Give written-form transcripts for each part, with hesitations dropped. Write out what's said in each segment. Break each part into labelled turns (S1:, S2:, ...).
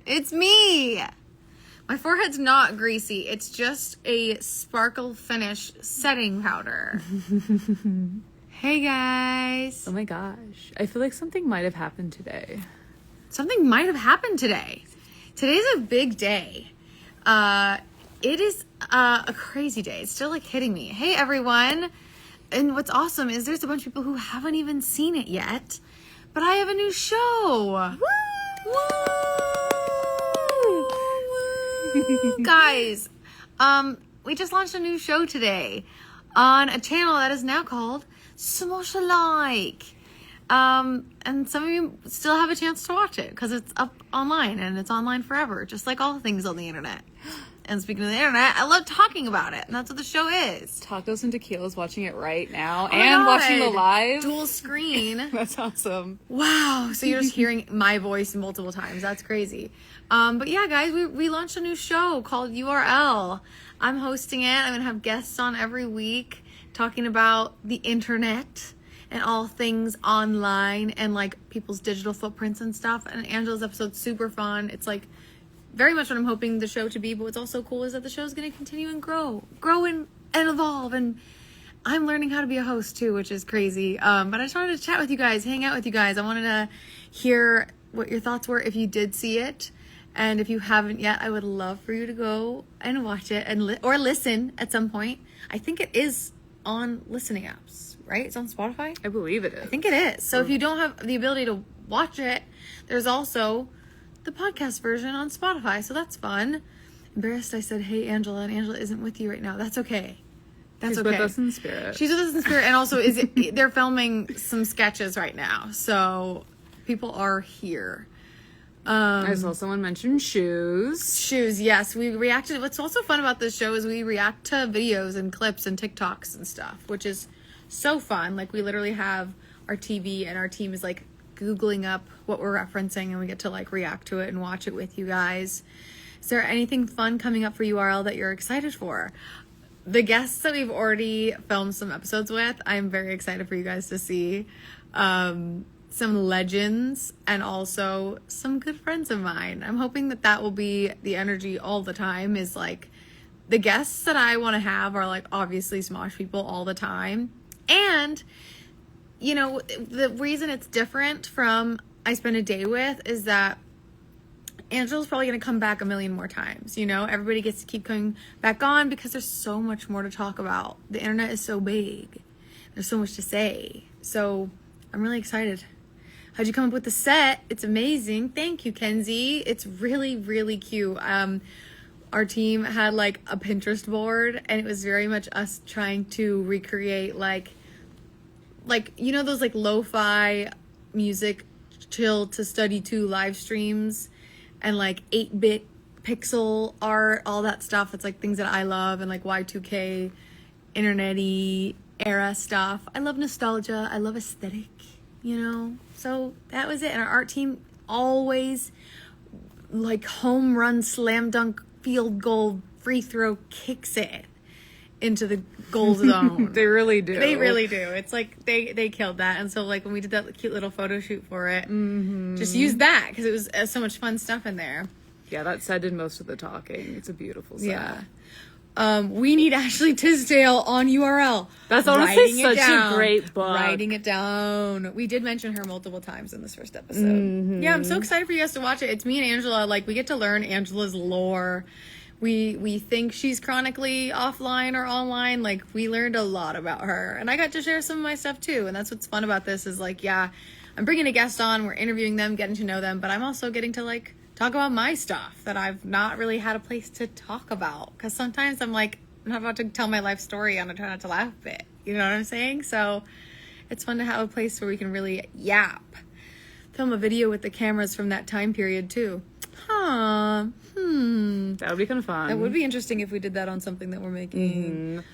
S1: It's me. My forehead's not greasy. It's just a sparkle finish setting powder. Hey, guys.
S2: Oh, my gosh. I feel like something might have happened today.
S1: Something might have happened today. Today's a big day. It is a crazy day. It's still, like, hitting me. Hey, everyone. And what's awesome is there's a bunch of people who haven't even seen it yet. But I have a new show. Woo! Woo! Guys, we just launched a new show today on a channel that is now called Smosh Alike. And some of you still have a chance to watch it because it's up online and it's online forever, just like all things on the internet. And speaking of the internet, I love talking about it, and that's what the show is.
S2: Tacos and Tequila's watching it right now and watching the live.
S1: Dual screen.
S2: That's awesome.
S1: Wow. So you're just hearing my voice multiple times. That's crazy. But yeah, guys, we launched a new show called URL. I'm hosting it. I'm going to have guests on every week talking about the internet and all things online and like people's digital footprints and stuff. And Angela's episode's super fun. It's like very much what I'm hoping the show to be, but what's also cool is that the show's going to continue and grow and evolve, and I'm learning how to be a host too, which is crazy. But I just wanted to chat with you guys, hang out with you guys. I wanted to hear what your thoughts were if you did see it, and if you haven't yet, I would love for you to go and watch it and or listen at some point. I think it is on listening apps, right? It's on Spotify?
S2: I believe it is.
S1: I think it is. So if you don't have the ability to watch it, there's also the podcast version on Spotify, so that's fun. Embarrassed I said, hey, Angela, and Angela isn't with you right now. That's okay.
S2: She's with us in spirit.
S1: She's with us in spirit, and also they're filming some sketches right now, so people are here.
S2: I saw someone mention shoes.
S1: Shoes, yes. We reacted. What's also fun about this show is we react to videos and clips and TikToks and stuff, which is so fun. Like, we literally have our TV, and our team is like Googling up what we're referencing, and we get to like react to it and watch it with you guys. Is there anything fun coming up for URL that you're excited for? The guests that we've already filmed some episodes with, I'm very excited for you guys to see. Some legends and also some good friends of mine. I'm hoping that will be the energy all the time, is like the guests that I want to have are like obviously Smosh people all the time. And you know, the reason it's different from I Spend a Day With is that Angela's probably going to come back a million more times. You know, everybody gets to keep coming back on because there's so much more to talk about. The internet is so big. There's so much to say. So I'm really excited. How'd you come up with the set? It's amazing. Thank you, Kenzie. It's really, really cute. Our team had like a Pinterest board, and it was very much us trying to recreate like, you know, those like lo-fi music chill to study to live streams and like 8-bit pixel art, all that stuff. It's like things that I love, and like Y2K internet-y era stuff. I love nostalgia. I love aesthetic, you know? So that was it. And our art team always like home run, slam dunk, field goal, free throw kicks it into the goal zone.
S2: They really do.
S1: They really do. It's like they killed that. And so like when we did that cute little photo shoot for it, just use that because it was so much fun stuff in there.
S2: Yeah, that set did most of the talking. It's a beautiful set.
S1: Yeah. We need Ashley Tisdale on URL.
S2: That's honestly such a great book.
S1: Writing it down. We did mention her multiple times in this first episode. Yeah, I'm so excited for you guys to watch it. It's me and Angela. Like, we get to learn Angela's lore. We think she's chronically offline or online. Like, we learned a lot about her. And I got to share some of my stuff, too. And that's what's fun about this is, like, yeah, I'm bringing a guest on. We're interviewing them, getting to know them. But I'm also getting to, like, talk about my stuff that I've not really had a place to talk about. Because sometimes I'm like, I'm not about to tell my life story and I try not to laugh a bit. You know what I'm saying? So it's fun to have a place where we can really yap. Film a video with the cameras from that time period too. That
S2: would be kind of fun.
S1: That would be interesting if we did that on something that we're making.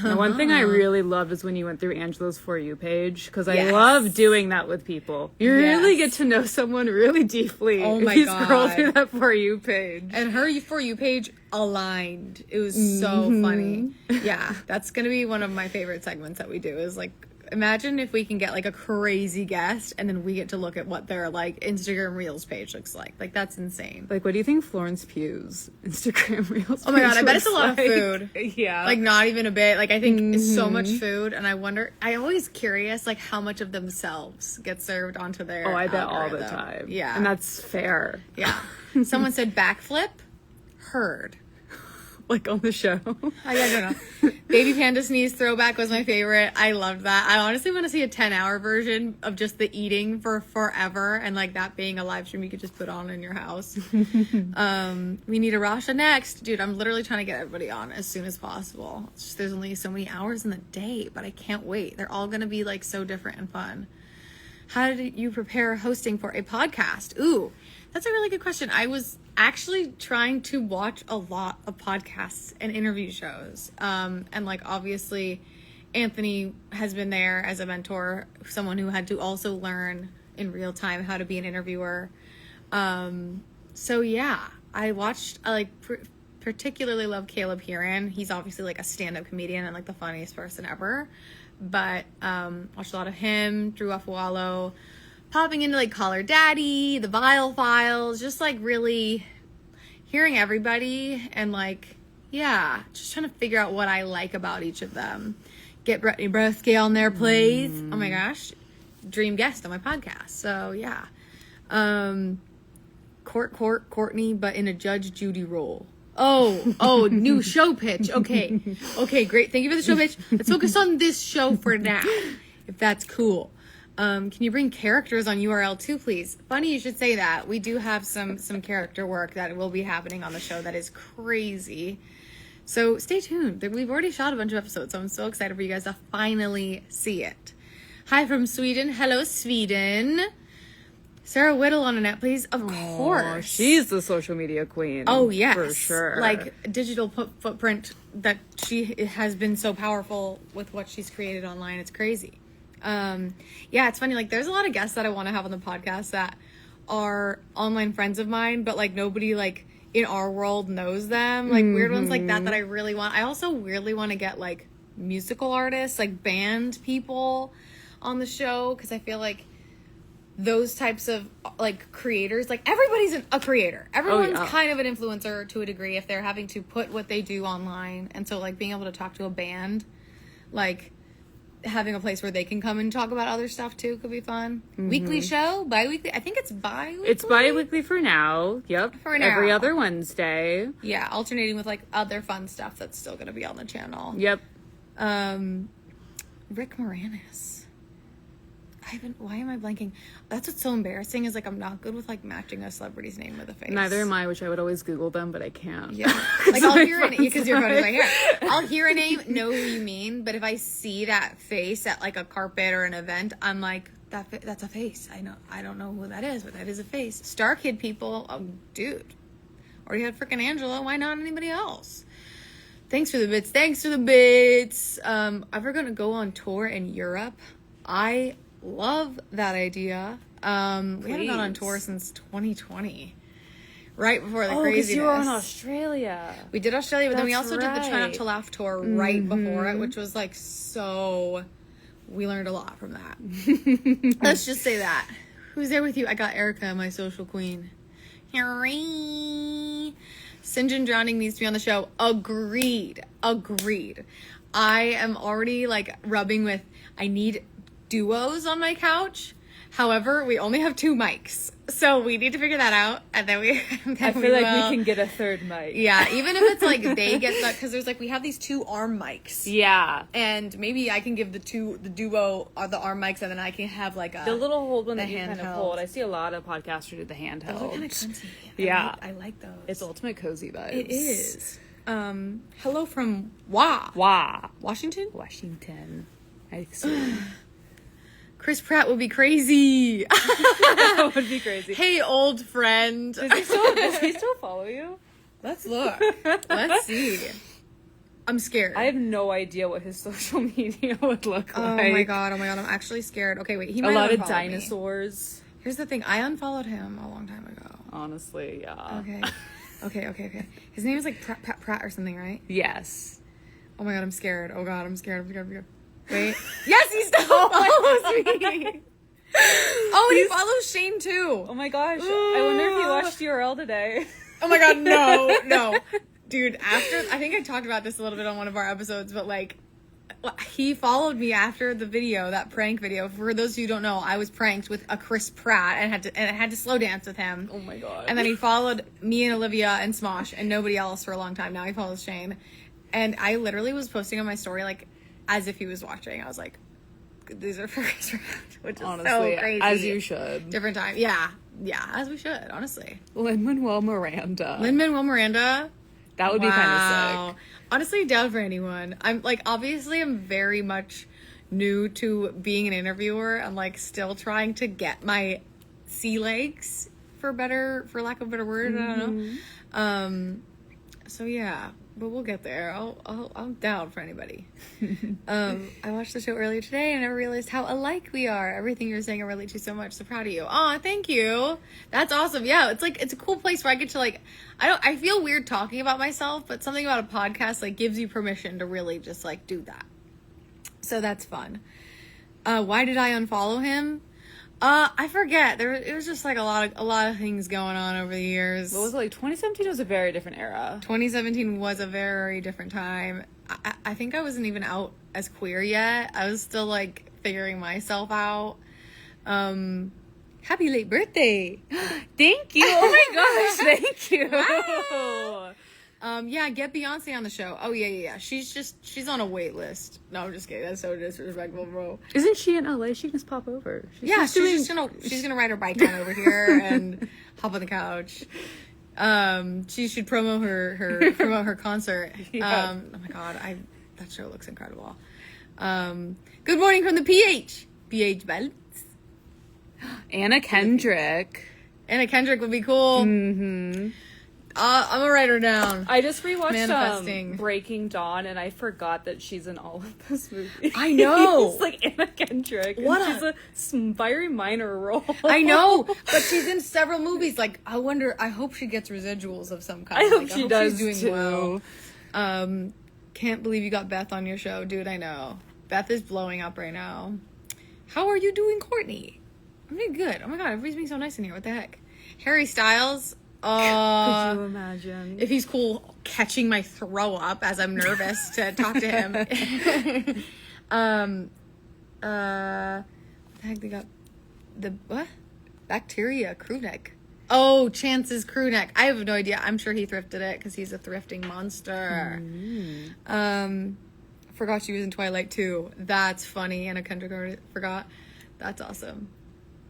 S2: The one thing I really loved is when you went through Angela's For You page, because I love doing that with people. You really get to know someone really deeply.
S1: Oh my
S2: if you
S1: God.
S2: scroll through that For You page.
S1: And her For You page aligned. It was so funny. Yeah, that's going to be one of my favorite segments that we do is like Imagine if we can get like a crazy guest and then we get to look at what their like Instagram Reels page looks like. Like that's insane.
S2: Like, what do you think Florence Pugh's Instagram Reels?
S1: Oh my God, I bet it's a lot
S2: like?
S1: of food.
S2: Yeah.
S1: Like not even a bit. Like I think it's so much food, and I wonder. I always curious like how much of themselves get served onto their.
S2: Oh, I bet all the
S1: algorithm.
S2: time.
S1: Yeah,
S2: and that's fair.
S1: Yeah. Someone said backflip. Heard.
S2: Like on the show.
S1: I don't know. Baby Panda Sneeze throwback was my favorite. I loved that. I honestly want to see a 10-hour version of just the eating for forever, and like that being a live stream you could just put on in your house. We need a Rasha next. Dude, I'm literally trying to get everybody on as soon as possible. It's just there's only so many hours in the day, but I can't wait. They're all going to be like so different and fun. How did you prepare hosting for a podcast? Ooh, that's a really good question. I was actually trying to watch a lot of podcasts and interview shows. And like obviously Anthony has been there as a mentor, someone who had to also learn in real time how to be an interviewer. So yeah, I watched, I like particularly love Caleb Heeran. He's obviously like a stand-up comedian and like the funniest person ever. But watched a lot of him, Drew Afualo, popping into like Call Her Daddy, the Vile Files, just like really hearing everybody and like, yeah, just trying to figure out what I like about each of them. Get Brittany Broski on there, please. Oh my gosh, dream guest on my podcast. So yeah, Courtney, but in a Judge Judy role. Oh, new show pitch. Okay, great. Thank you for the show pitch. Let's focus on this show for now, if that's cool. Can you bring characters on URL too, please? Funny you should say that. We do have some character work that will be happening on the show that is crazy. So stay tuned. We've already shot a bunch of episodes, so I'm so excited for you guys to finally see it. Hi from Sweden. Hello, Sweden. Sarah Whittle on a net, please. Of course.
S2: She's the social media queen.
S1: Oh, yes.
S2: For sure.
S1: Like, digital footprint that she has been so powerful with what she's created online. It's crazy. Yeah, it's funny. Like, there's a lot of guests that I want to have on the podcast that are online friends of mine, but, like, nobody, like, in our world knows them. Like, weird ones like that I really want. I also weirdly want to get, like, musical artists, like, band people on the show, because I feel like those types of like creators, like everybody's a creator. Everyone's kind of an influencer to a degree if they're having to put what they do online. And so like being able to talk to a band, like having a place where they can come and talk about other stuff too could be fun. Weekly show, bi-weekly. I think it's bi-weekly.
S2: It's bi-weekly for now. Yep.
S1: For now.
S2: Every other Wednesday.
S1: Yeah, alternating with like other fun stuff that's still going to be on the channel.
S2: Yep.
S1: Rick Moranis. Why am I blanking? That's what's so embarrassing is like I'm not good with like matching a celebrity's name with a face.
S2: Neither am I, which I would always Google them, but I can't.
S1: Yeah. Like I'll hear a name because your phone is right here. I'll hear a name, know who you mean, but if I see that face at like a carpet or an event, I'm like, that's a face. I don't know who that is, but that is a face. Star Kid people, dude. Or you had freaking Angela, why not anybody else? Thanks for the bits. Ever gonna go on tour in Europe? I love that idea. We haven't gone on tour since 2020. Right before the craziness.
S2: You were in Australia.
S1: We did Australia, but then we also did the Try Not to Laugh tour right before it, which was like we learned a lot from that. Let's just say that. Who's there with you? I got Erica, my social queen. Sinjin Drowning needs to be on the show. Agreed. I am already like rubbing with, I need duos on my couch. However, we only have 2 mics, so we need to figure that out. And then
S2: I feel like we can get a third mic.
S1: Yeah, even if it's like they get stuck, because there's like we have these 2 arm mics.
S2: Yeah,
S1: and maybe I can give the duo the arm mics, and then I can have like
S2: the little hold one that you
S1: handheld.
S2: kind of hold. I see a lot of podcasters do the handheld.
S1: Those are kind of cunty.
S2: Yeah,
S1: I like those.
S2: It's ultimate cozy vibes.
S1: It is. Hello from Washington.
S2: I see.
S1: Chris Pratt would be crazy.
S2: That would be crazy.
S1: Hey, old friend.
S2: Does he still follow you?
S1: Let's look. Let's see. I'm scared.
S2: I have no idea what his social media would look like.
S1: Oh my god. I'm actually scared. Okay, wait. He might
S2: a lot of
S1: unfollow
S2: dinosaurs.
S1: Me. Here's the thing. I unfollowed him a long time ago.
S2: Honestly, yeah.
S1: Okay. His name is like Pratt or something, right?
S2: Yes.
S1: Oh my god, I'm scared. Oh god, I'm scared. Wait. Yes, he's done. follows me. Oh, and he follows Shane too.
S2: Oh my gosh. I wonder if he watched URL today.
S1: Oh my god, no. Dude, after, I think I talked about this a little bit on one of our episodes, but like, he followed me after the video, that prank video. For those of you who don't know, I was pranked with a Chris Pratt and I had to slow dance with him.
S2: Oh my god.
S1: And then he followed me and Olivia and Smosh and nobody else for a long time. Now he follows Shane. And I literally was posting on my story like as if he was watching. I was like, these are for Chris Pratt, which is honestly, so crazy.
S2: As you should.
S1: Different time. Yeah, as we should, honestly.
S2: Lin-Manuel Miranda.
S1: That
S2: would be kind of sick.
S1: Honestly, down for anyone. I'm like, obviously, I'm very much new to being an interviewer. I'm like still trying to get my sea legs, for lack of a better word. I don't know. So yeah, but we'll get there. I'm down for anybody. I watched the show earlier today and I realized how alike we are. Everything you're saying I relate to so much. So proud of you. Aw, thank you. That's awesome. Yeah, it's like, it's a cool place where I get to like, I feel weird talking about myself, but something about a podcast like gives you permission to really just like do that. So that's fun. Why did I unfollow him? I forget. It was just like a lot of things going on over the years.
S2: What was it like? 2017 was a very different era.
S1: 2017 was a very different time. I think I wasn't even out as queer yet. I was still like figuring myself out. Happy late birthday.
S2: Thank you. Oh my gosh, thank you.
S1: Wow. Yeah, get Beyonce on the show. Oh yeah. She's on a wait list. No, I'm just kidding. That's so disrespectful, bro.
S2: Isn't she in LA? She can just pop over.
S1: She's gonna ride her bike on over here and hop on the couch. She should promote her concert. Yeah. Oh my god, that show looks incredible. Good morning from the PH Belts.
S2: Anna Kendrick.
S1: Anna Kendrick would be cool.
S2: Mm-hmm.
S1: I'm gonna write her down.
S2: I just rewatched Breaking Dawn, and I forgot that she's in all of those movies.
S1: I know.
S2: It's like Anna Kendrick. She's a very minor role.
S1: I know, but she's in several movies. Like, I hope she gets residuals of some kind.
S2: I hope she does
S1: she's doing
S2: too.
S1: Well. Can't believe you got Beth on your show, dude. I know. Beth is blowing up right now. How are you doing, Courtney? I'm doing good. Oh my god, everybody's being so nice in here. What the heck? Harry Styles.
S2: Could you imagine?
S1: If he's cool catching my throw up as I'm nervous to talk to him. What the heck they got? The what? Bacteria crew neck. Oh, Chance's crew neck. I have no idea. I'm sure he thrifted it because he's a thrifting monster. Forgot she was in Twilight too. That's funny. Anna Kendrick forgot. That's awesome.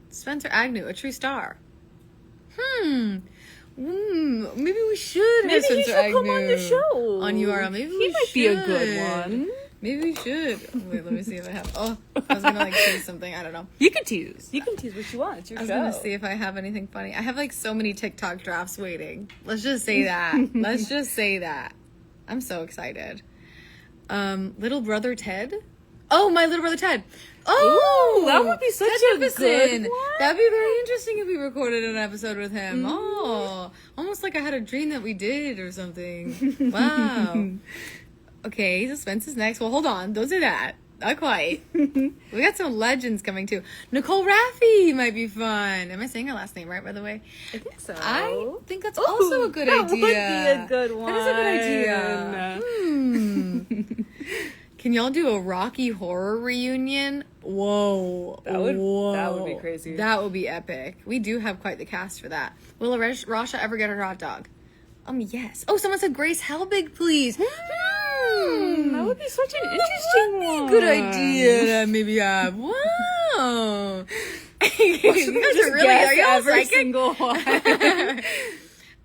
S1: Spencer Agnew, a true star. Maybe we should have Spencer Agnew
S2: come on the show
S1: on URL. Maybe
S2: he might be a good one.
S1: Maybe we should. Wait, let me see if I have. Oh, I was gonna like tease something. I don't know.
S2: You can tease what you want. It's your show.
S1: I was gonna see if I have anything funny. I have like so many TikTok drafts waiting. Let's just say that. I'm so excited. Little brother Ted. Oh, my little brother Ted. Oh,
S2: ooh, that would be such a good one.
S1: That'd be very interesting if we recorded an episode with him. Oh, almost like I had a dream that we did or something. Wow. Okay, suspense is next. Well, hold on. Don't say that. Not quite. We got some legends coming too. Nicole Raffi might be fun. Am I saying her last name right, by the way?
S2: I think so.
S1: I think that's also a good idea.
S2: That would be a good one.
S1: That is a good idea. Can y'all do a Rocky Horror reunion? Whoa.
S2: That would be crazy.
S1: That would be epic. We do have quite the cast for that. Will Rasha ever get her hot dog? Yes. Oh, someone said Grace Helbig, please.
S2: That would be such an interesting one.
S1: Good idea to maybe have. Wow. You guys are y'all
S2: every
S1: psychic?
S2: single one.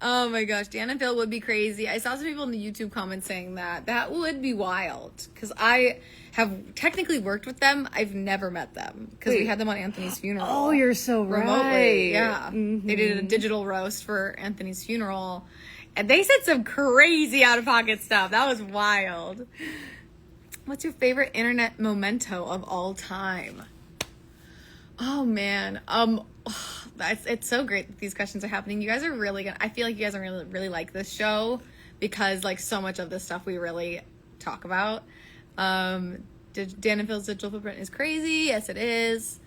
S1: Oh my gosh, Dan and Phil would be crazy. I saw some people in the YouTube comments saying that would be wild because I have technically worked with them. I've never met them because we had them on Anthony's funeral.
S2: Oh, you're so
S1: remotely.
S2: Right.
S1: Yeah, They did a digital roast for Anthony's funeral, and they said some crazy out of pocket stuff. That was wild. What's your favorite internet memento of all time? Oh man, it's so great that these questions are happening. You guys are really gonna. I feel like you guys are really, really like this show because like so much of this stuff we really talk about. Dan & Phil's digital footprint is crazy. Yes, it is.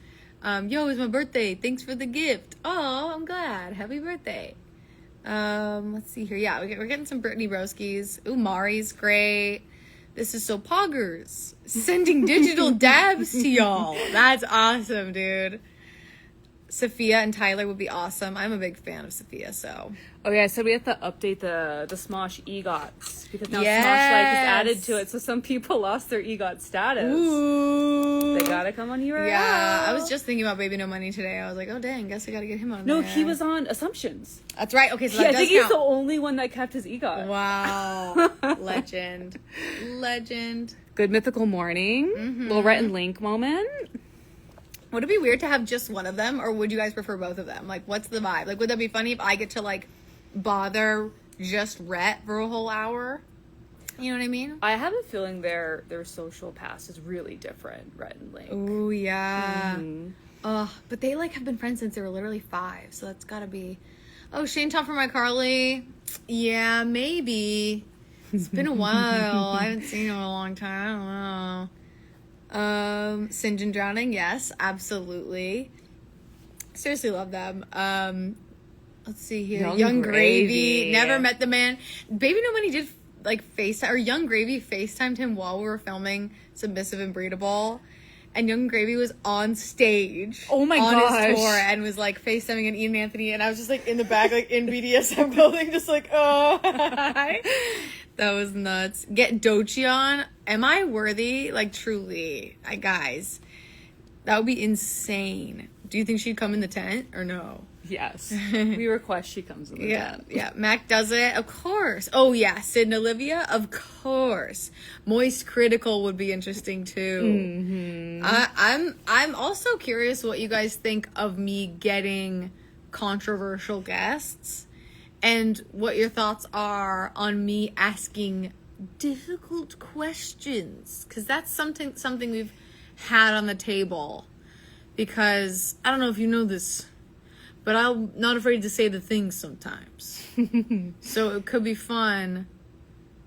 S1: Yo, it's my birthday. Thanks for the gift. Oh, I'm glad. Happy birthday. Let's see here. Yeah, we're getting some Brittany Broskies. Ooh, Mari's great. This is so poggers. Sending digital dabs to y'all. That's awesome, dude. Sophia and Tyler would be awesome. I'm a big fan of Sophia, so.
S2: Oh yeah, so we have to update the Smosh EGOTs because now Smosh Like is added to it. So some people lost their EGOT status.
S1: Ooh.
S2: They gotta come on URL.
S1: Yeah, I was just thinking about Baby No Money today. I was like, oh dang, guess I gotta get him on there.
S2: No, he was on Assumptions.
S1: That's right. Okay, so that does
S2: I think
S1: count.
S2: he's the only one that kept his EGOT.
S1: Wow. Legend.
S2: Good Mythical Morning. Little Rhett and Link moment.
S1: Would it be weird to have just one of them, or would you guys prefer both of them? Like, what's the vibe? Like, would that be funny if I get to, like, bother just Rhett for a whole hour? You know what I mean?
S2: I have a feeling their social past is really different, Rhett and Link.
S1: Oh, yeah. But they, like, have been friends since they were literally 5, so that's gotta be... Oh, Shane Top for my Carly. Yeah, maybe. It's been a while. I haven't seen him in a long time. I don't know. Singe and Drowning, yes, absolutely. Seriously love them. Let's see here. Young Gravy. Never met the man. Baby No Money did like FaceTime, or Young Gravy FaceTimed him while we were filming Submissive and Breedable. And Young Gravy was on stage.
S2: Oh my
S1: on
S2: gosh.
S1: his tour and was like FaceTiming and Ian Anthony, and I was just like in the back, like in BDSM clothing, just like, oh hi. That was nuts. Get Dochi on. Am I worthy? Like, truly. Guys, that would be insane. Do you think she'd come in the tent or no?
S2: Yes. We request she comes in the tent.
S1: Yeah. Mac does it. Of course. Oh, yeah. Sid and Olivia? Of course. Moist Critical would be interesting, too. I'm also curious what you guys think of me getting controversial guests. And what your thoughts are on me asking difficult questions. Because that's something we've had on the table. Because, I don't know if you know this, but I'm not afraid to say the things sometimes. So it could be fun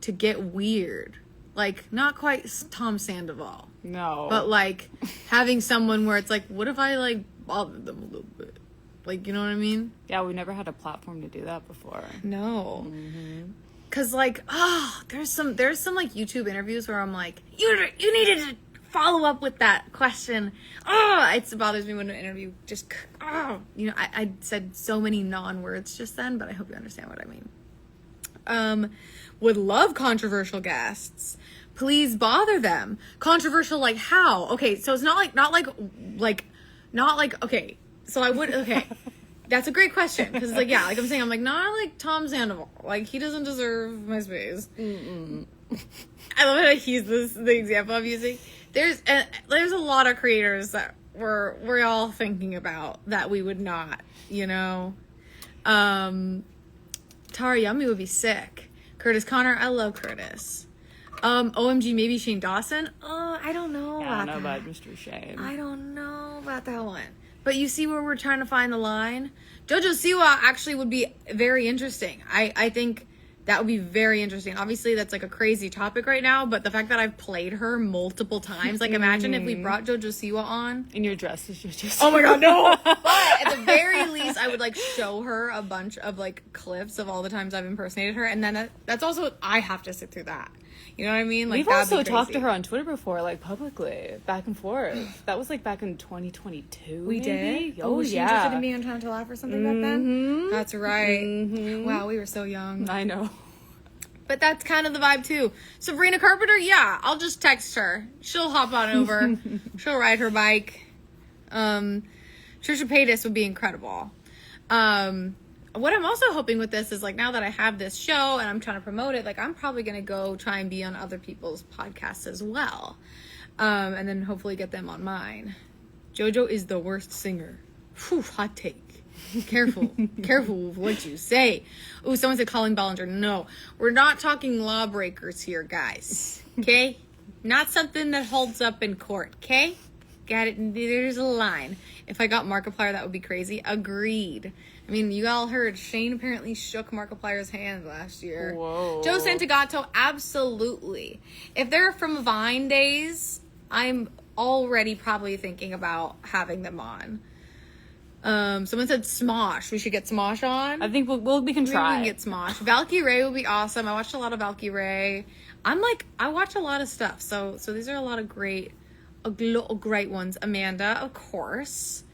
S1: to get weird. Like, not quite Tom Sandoval.
S2: No.
S1: But, like, having someone where it's like, what if I, like, bothered them a little bit? Like, you know what I mean?
S2: Yeah, we never had a platform to do that before.
S1: No. Cause like, there's some like YouTube interviews where I'm like, you needed to follow up with that question. It bothers me when an interview just, I said so many non-words just then, but I hope you understand what I mean. Would love controversial guests. Please bother them. Controversial, like how? Okay, so it's not like, okay. So I would, okay. That's a great question. Because, like, yeah, like I'm saying, I'm like, not like Tom Sandoval. Like, he doesn't deserve my space. I love how he's the example I'm using. There's a lot of creators that we're all thinking about that we would not, you know. Tara Yummy would be sick. Curtis Connor, I love Curtis. OMG, maybe Shane Dawson. I don't know.
S2: I don't know about Mr. Shane.
S1: I don't know about that one. But you see where we're trying to find the line? JoJo Siwa actually would be very interesting. I think that would be very interesting. Obviously, that's like a crazy topic right now, but the fact that I've played her multiple times, like imagine if we brought JoJo Siwa on.
S2: And your dress is JoJo Siwa.
S1: Oh my god, no! But at the very least, I would like show her a bunch of like clips of all the times I've impersonated her, and then that's also, I have to sit through that. You know what I mean? Like,
S2: we've also talked to her on Twitter before, like publicly, back and forth. That was like back in 2022.
S1: We
S2: maybe?
S1: did? Oh, was she interested in being on Trying to Laugh or something back then? That's right. Wow, we were so young.
S2: I know.
S1: But that's kind of the vibe too. Sabrina Carpenter, yeah, I'll just text her. She'll hop on over. She'll ride her bike. Trisha Paytas would be incredible. What I'm also hoping with this is, like, now that I have this show and I'm trying to promote it, like, I'm probably going to go try and be on other people's podcasts as well. And then hopefully get them on mine. JoJo is the worst singer. Whew, hot take. Careful. Careful with what you say. Ooh, someone said Colin Ballinger. No, we're not talking lawbreakers here, guys. Okay? Not something that holds up in court, okay? Got it? There's a line. If I got Markiplier, that would be crazy. Agreed. I mean, you all heard Shane apparently shook Markiplier's hand last year.
S2: Whoa.
S1: Joe Santagato, absolutely. If they're from Vine days, I'm already probably thinking about having them on. Someone said Smosh. We should get Smosh on.
S2: I think we can try.
S1: Maybe we can get Smosh. Valky Ray would be awesome. I watched a lot of Valky Ray. I watch a lot of stuff. So these are a lot of great ones. Amanda, of course.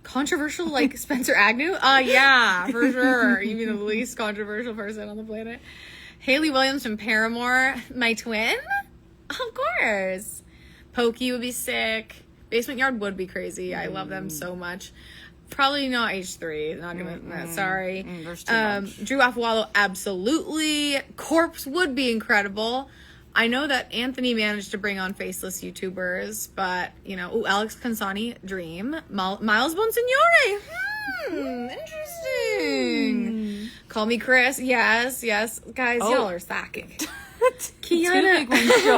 S1: Controversial like Spencer Agnew. Yeah, for sure. You mean the least controversial person on the planet. Haley Williams from Paramore. My twin? Of course. Pokey would be sick. Basement Yard would be crazy. I love them so much. Probably not H3. Not gonna. Sorry.
S2: There's too much.
S1: Drew Afwalo, absolutely. Corpse would be incredible. I know that Anthony managed to bring on faceless YouTubers, but Alex Consani, dream. Miles Bonsignore. Interesting. Call me Chris. Yes. Guys, y'all are sacking. Kiana.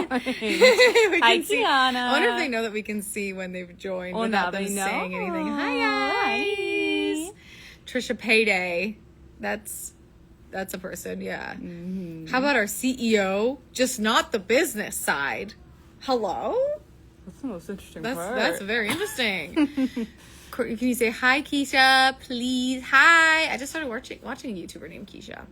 S1: Hi,
S2: Kiana.
S1: I wonder if they know that we can see when they've joined without them saying anything. Hi, guys. Trisha Payday. That's a person, yeah. Mm-hmm. How about our CEO? Just not the business side. Hello?
S2: That's the most interesting part.
S1: That's very interesting. Can you say hi, Keisha, please? Hi. I just started watching a YouTuber named Keisha.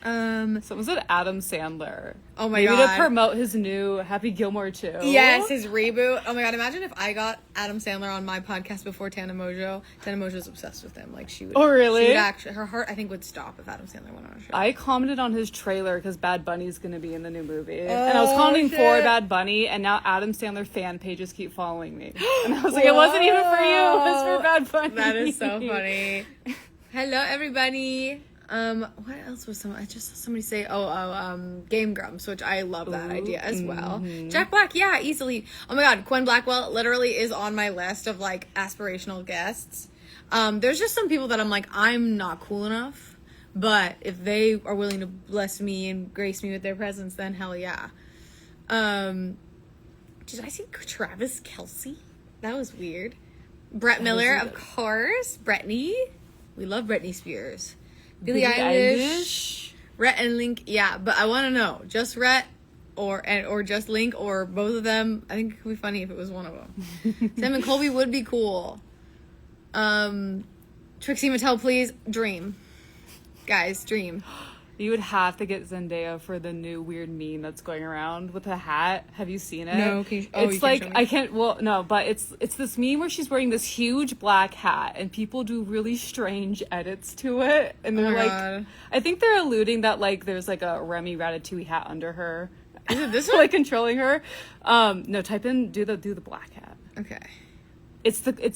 S2: Someone said Adam Sandler.
S1: Oh my god.
S2: Maybe to promote his new Happy Gilmore 2.
S1: Yes, his reboot. Oh my god, imagine if I got Adam Sandler on my podcast before Tana Mojo. Tana Mojo's obsessed with him. Like she would.
S2: Oh really?
S1: She would actually, her heart I think would stop if Adam Sandler went on a show.
S2: I commented on his trailer because Bad Bunny's gonna be in the new movie. And I was commenting for Bad Bunny, and now Adam Sandler fan pages keep following me. And I was like, it wasn't even for you, it was for Bad Bunny.
S1: That is so funny. Hello everybody. What else was I just saw somebody say, Game Grumps, which I love that idea as well. Mm-hmm. Jack Black, yeah, easily. Oh my god, Quinn Blackwell literally is on my list of, like, aspirational guests. There's just some people that I'm like, I'm not cool enough, but if they are willing to bless me and grace me with their presence, then hell yeah. Did I see Travis Kelce? That was weird. Brett Miller, of course. Britney. We love Britney Spears. Billie Eilish, Rhett and Link, yeah, but I want to know, just Rhett or just Link or both of them. I think it could be funny if it was one of them. Sam and Colby would be cool. Trixie Mattel, please, dream. Guys, dream.
S2: You would have to get Zendaya for the new weird meme that's going around with a hat. Have you seen it?
S1: No.
S2: It's like, I can't, well, no, but it's this meme where she's wearing this huge black hat and people do really strange edits to it. And they're God. I think they're alluding that, like, there's, like, a Remy Ratatouille hat under her.
S1: Is it this one?
S2: Like, controlling her. No, type in, do the black hat.
S1: Okay.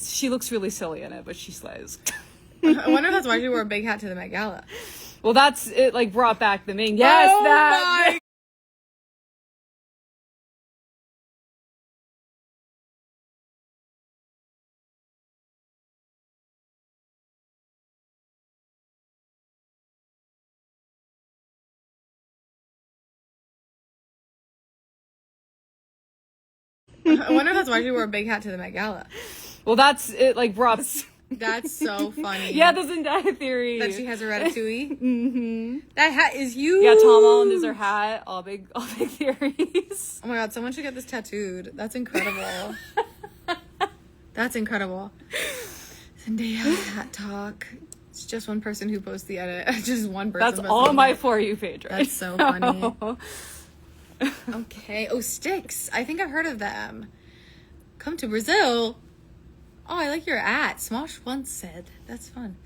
S2: She looks really silly in it, but she slays.
S1: I wonder if that's why she wore a big hat to the Met Gala.
S2: Well, that's it. Like brought back the meme. Yes,
S1: oh
S2: that.
S1: My. I wonder if that's why she wore a big hat to the Met Gala.
S2: Well, that's it. Like brought.
S1: That's so funny.
S2: Yeah, the Zendaya theory.
S1: That she has a ratatouille.
S2: Mm-hmm.
S1: That hat is huge.
S2: Yeah, Tom Holland is her hat. All big theories.
S1: Oh my god, someone should get this tattooed. That's incredible. That's incredible. Zendaya hat talk. It's just one person who posts the edit. Just one person.
S2: That's all my For You page, right?
S1: That's so funny. Okay. Oh, Styx. I think I've heard of them. Come to Brazil. Oh, I like your Smosh once said. That's fun.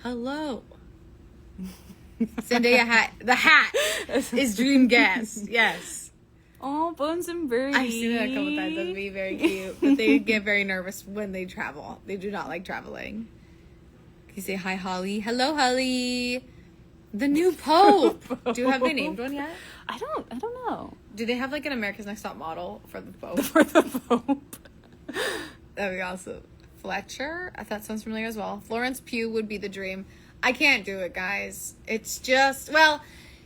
S1: Hello. Zendaya hat. The hat is dream guest. Yes.
S2: Oh, Bones and Birdie.
S1: I've seen that a couple times. That'd be very cute. But they get very nervous when they travel. They do not like traveling. Can you say hi, Holly? Hello, Holly. The new Pope. Have they named one yet?
S2: I don't know.
S1: Do they have like an America's Next Top Model for the Pope?
S2: For the Pope.
S1: That'd be awesome. Fletcher, that sounds familiar as well. Florence Pugh would be the dream. I can't do it, guys. It's just, well,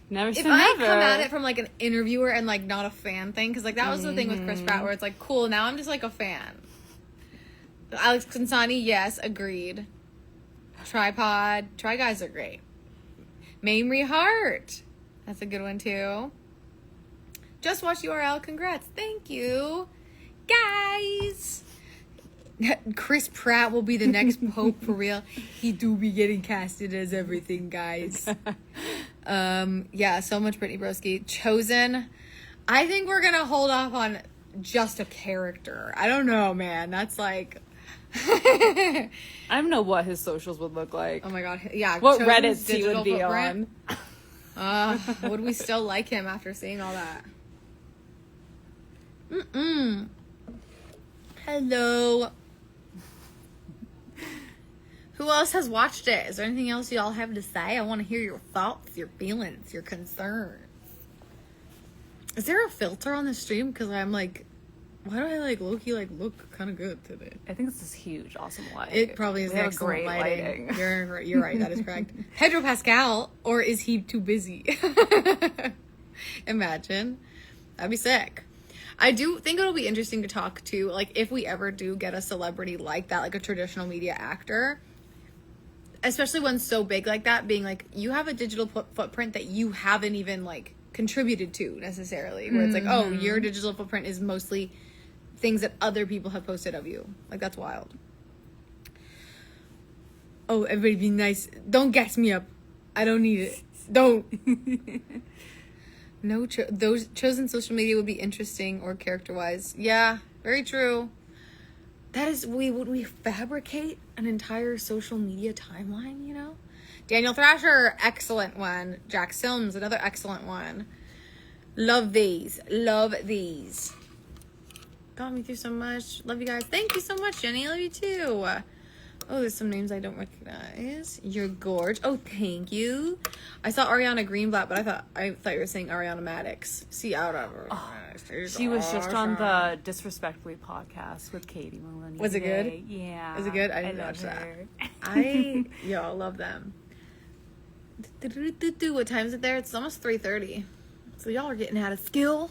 S2: never
S1: if I come at it from like an interviewer and like not a fan thing, because like that was the thing with Chris Pratt where it's like, cool, now I'm just like a fan. Alex Consani, yes, agreed. Tripod, Try Guys are great. Mamrie Hart, that's a good one too. Just watch URL. Congrats. Thank you. Guys. Chris Pratt will be the next Pope for real. He do be getting casted as everything, guys. Yeah, so much Brittany Broski. Chosen. I think we're gonna hold off on just a character. I don't know, man. That's like...
S2: I don't know what his socials would look like.
S1: Oh my god. Yeah.
S2: What
S1: Chosen's
S2: Reddits he would be
S1: footprint.
S2: on.
S1: Would we still like him after seeing all that? Hello. Who else has watched it? Is there anything else y'all have to say? I want to hear your thoughts, your feelings, your concerns. Is there a filter on the stream? Because I'm like, why do I like low-key like look kind of good today?
S2: I think this is huge, awesome lighting.
S1: It probably is excellent lighting. You're right. That is correct. Pedro Pascal, or is he too busy? Imagine. That'd be sick. I do think it'll be interesting to talk to, like, if we ever do get a celebrity like that, like a traditional media actor, especially one so big like that, being like, you have a digital footprint that you haven't even, like, contributed to necessarily, where it's like, oh, your digital footprint is mostly things that other people have posted of you. Like, that's wild. Oh, everybody be nice. Don't gas me up. I don't need it. Don't. No, those chosen social media would be interesting or character-wise. Yeah, very true. That is, would we fabricate an entire social media timeline, you know? Daniel Thrasher, excellent one. Jack Sims, another excellent one. Love these. Love these. Got me through so much. Love you guys. Thank you so much, Jenny. I love you too. Oh, there's some names I don't recognize. You're gorge. Oh, thank you. I saw Ariana Greenblatt, but I thought you were saying Ariana Maddox. See, out of her.
S2: Oh, she was just on the Disrespectfully podcast with Katie Maloney.
S1: Was it good?
S2: Yeah.
S1: Is it good? I didn't watch that. I love them. What time is it there? It's almost 3:30. So y'all are getting out of skill.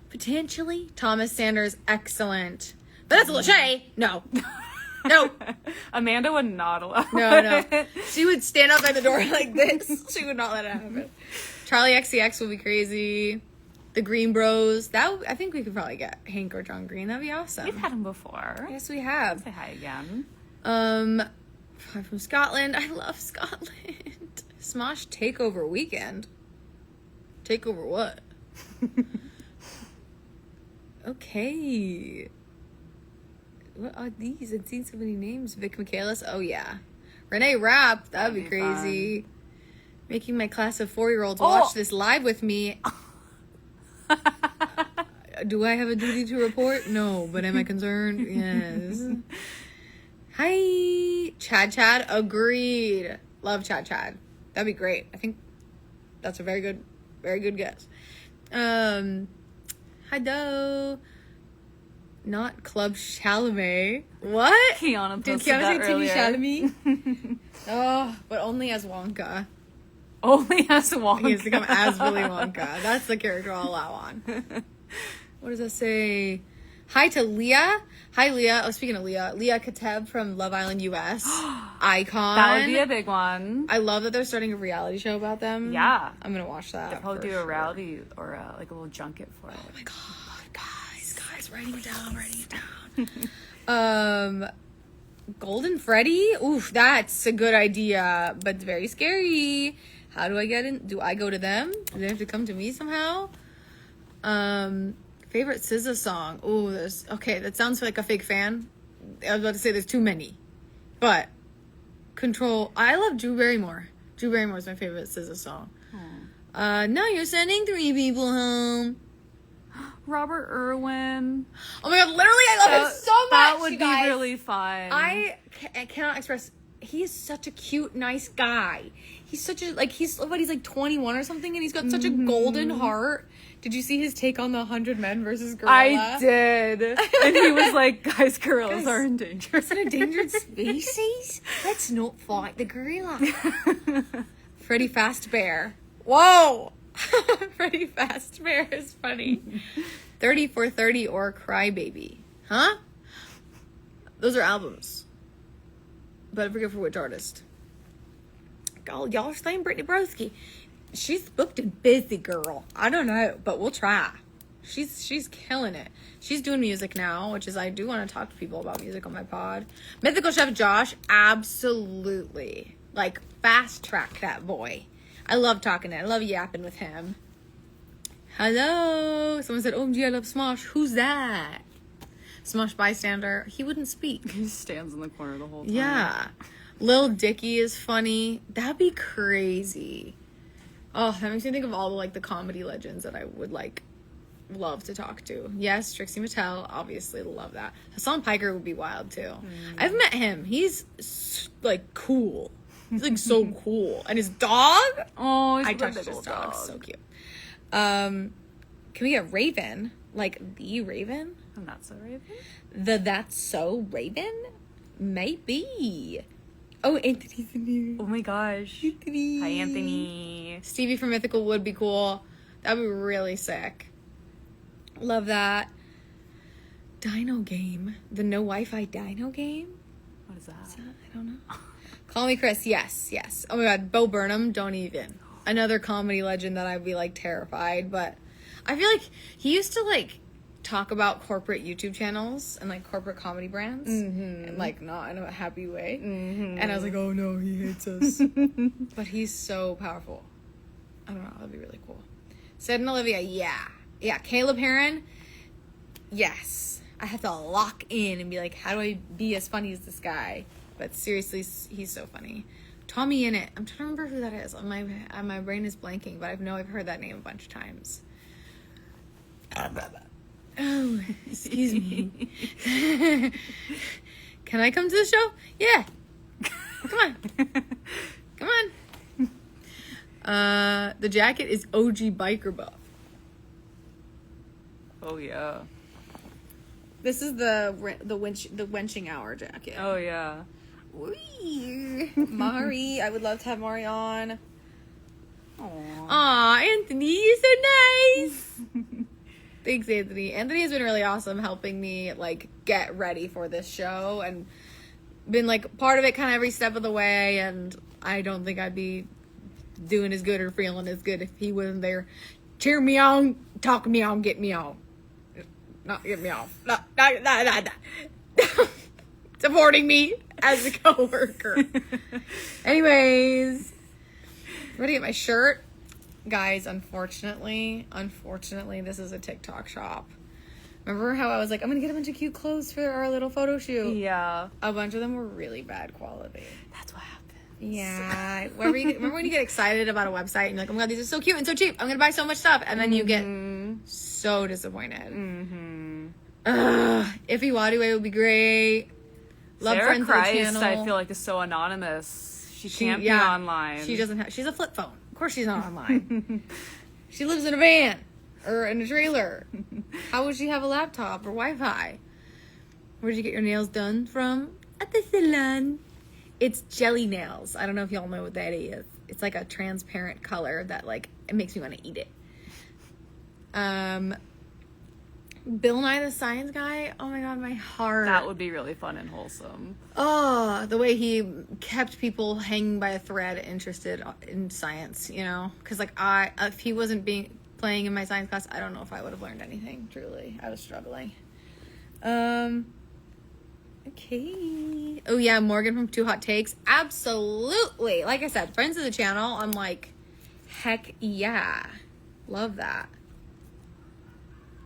S1: Potentially. Thomas Sanders, excellent. Vanessa Lachey, no. No.
S2: Amanda would not allow
S1: No. She would stand outside the door like this. She would not let it happen. Charlie XCX would be crazy. The Green Bros. I think we could probably get Hank or John Green. That'd be awesome.
S2: We've had him before.
S1: Yes, we have.
S2: Say hi again.
S1: I'm from Scotland. I love Scotland. Smosh Takeover Weekend. Takeover what? Okay. What are these? I've seen so many names. Vic Michaelis. Oh, yeah. Renee Rapp. That'd be crazy. Fun. Making my class of 4-year-olds watch this live with me. Do I have a duty to report? No. But am I concerned? Yes. Hi. Chad. Agreed. Love Chad. That'd be great. I think that's a very good guess. Hello. Not Club Chalamet. What?
S2: Kiana
S1: Did
S2: posted that earlier.
S1: Chalamet? Oh, but only as Wonka.
S2: Only as Wonka.
S1: He has to come as Willy Wonka. That's the character I'll allow on. What does that say? Hi to Leah. Hi, Leah. Oh, speaking of Leah. Leah Kateb from Love Island US. Icon.
S2: That would be a big one.
S1: I love that they're starting a reality show about them.
S2: Yeah.
S1: I'm going to watch that.
S2: They'll probably do a reality or like a little junket for it.
S1: Oh my god. Guys, writing it down. Golden Freddy? Oof, that's a good idea, but very scary. How do I get in? Do I go to them? Do they have to come to me somehow? Favorite SZA song? Ooh, that sounds like a fake fan. I was about to say there's too many. But Control. I love Drew Barrymore. Drew Barrymore is my favorite SZA song. Now you're sending 3 people home.
S2: Robert Irwin.
S1: Oh my god, literally I love him so much.
S2: That would be really fun.
S1: I cannot express. He is such a cute, nice guy. He's such a, like, he's like 21 or something, and he's got such a golden heart. Did you see his take on the 100 Men versus Gorilla?
S2: I did. And he was like, guys, gorillas are endangered.
S1: It's an endangered species? Let's not fight the gorilla. Freddy Fazbear. Whoa! Freddy Fazbear is funny. 30 for 30 or Crybaby. Huh? Those are albums. But I forget for which artist. Y'all are saying Brittany Broski. she's booked and busy, girl. I don't know, but we'll try. She's killing it. She's doing music now, which is, I do want to talk to people about music on my pod. Mythical Chef Josh, absolutely. Like, fast track that boy. I love talking to him. I love yapping with him. Hello. Someone said, OMG, I love Smosh. Who's that? Smosh bystander. He wouldn't speak.
S2: He stands in the corner the whole time.
S1: Yeah. Lil Dicky is funny. That'd be crazy. Oh, that makes me think of all the, like, the comedy legends that I would, like, love to talk to. Yes, Trixie Mattel, obviously love that. Hassan Piker would be wild too. I've met him. He's like cool. He's like so cool. And his dog, I touched his dog. So cute. Can we get Raven? Like the Raven?
S2: And that's so Raven?
S1: That's so Raven? Maybe. Oh, Anthony's in here.
S2: Oh my gosh.
S1: Anthony.
S2: Hi, Anthony.
S1: Stevie from Mythical would be cool. That'd be really sick. Love that. Dino game. The no Wi-Fi dino game?
S2: What is that?
S1: I don't know. Call me Chris. Yes. Oh my god. Bo Burnham. Don't even. Another comedy legend that I'd be like terrified. But I feel like he used to like talk about corporate YouTube channels and like corporate comedy brands. And like not in a happy way. And I was like, oh no, he hates us. But he's so powerful. I don't know. That'd be really cool. Sid and Olivia. Yeah, Caleb Heron, yes. I have to lock in and be like, how do I be as funny as this guy? But seriously, he's so funny. Tommy Innit. I'm trying to remember who that is. My brain is blanking, but I've heard that name a bunch of times. Oh, excuse me. Can I come to the show? Yeah. Come on. The jacket is OG Biker Buff.
S2: Oh yeah.
S1: This is the wenching hour jacket.
S2: Oh yeah.
S1: Wee. Mari, I would love to have Mari on.
S2: Aww.
S1: Aw, Anthony, you're so nice. Thanks, Anthony. Anthony has been really awesome helping me like get ready for this show and been like part of it kind of every step of the way, and I don't think I'd be doing as good or feeling as good if he wasn't there. Cheer me on, talk me on, get me on. Not get me off. Supporting me as a coworker. Anyways, ready to get my shirt. Guys, unfortunately, this is a TikTok shop. Remember how I was like, I'm going to get a bunch of cute clothes for our little photo shoot?
S2: Yeah.
S1: A bunch of them were really bad quality.
S2: That's what happened.
S1: Yeah. Remember when you get excited about a website and you're like, oh my god, these are so cute and so cheap. I'm going to buy so much stuff. And then you get so disappointed. Iffy Wadiway would be great. Love
S2: Sarah
S1: friends
S2: Christ,
S1: of the channel.
S2: I feel like is so anonymous. She can't be online.
S1: She doesn't have. She's a flip phone. Of course she's not online. She lives in a van or in a trailer. How would she have a laptop or Wi-Fi? Where did you get your nails done from? At the salon. It's jelly nails. I don't know if y'all know what that is. It's like a transparent color that like it makes me want to eat it. Bill Nye the Science Guy. Oh my god, my heart.
S2: That would be really fun and wholesome.
S1: Oh, the way he kept people hanging by a thread interested in science, you know? Because, like, if he wasn't playing in my science class, I don't know if I would have learned anything, truly. I was struggling. Okay. Oh, yeah, Morgan from Two Hot Takes. Absolutely. Like I said, friends of the channel, I'm like, heck yeah. Love that.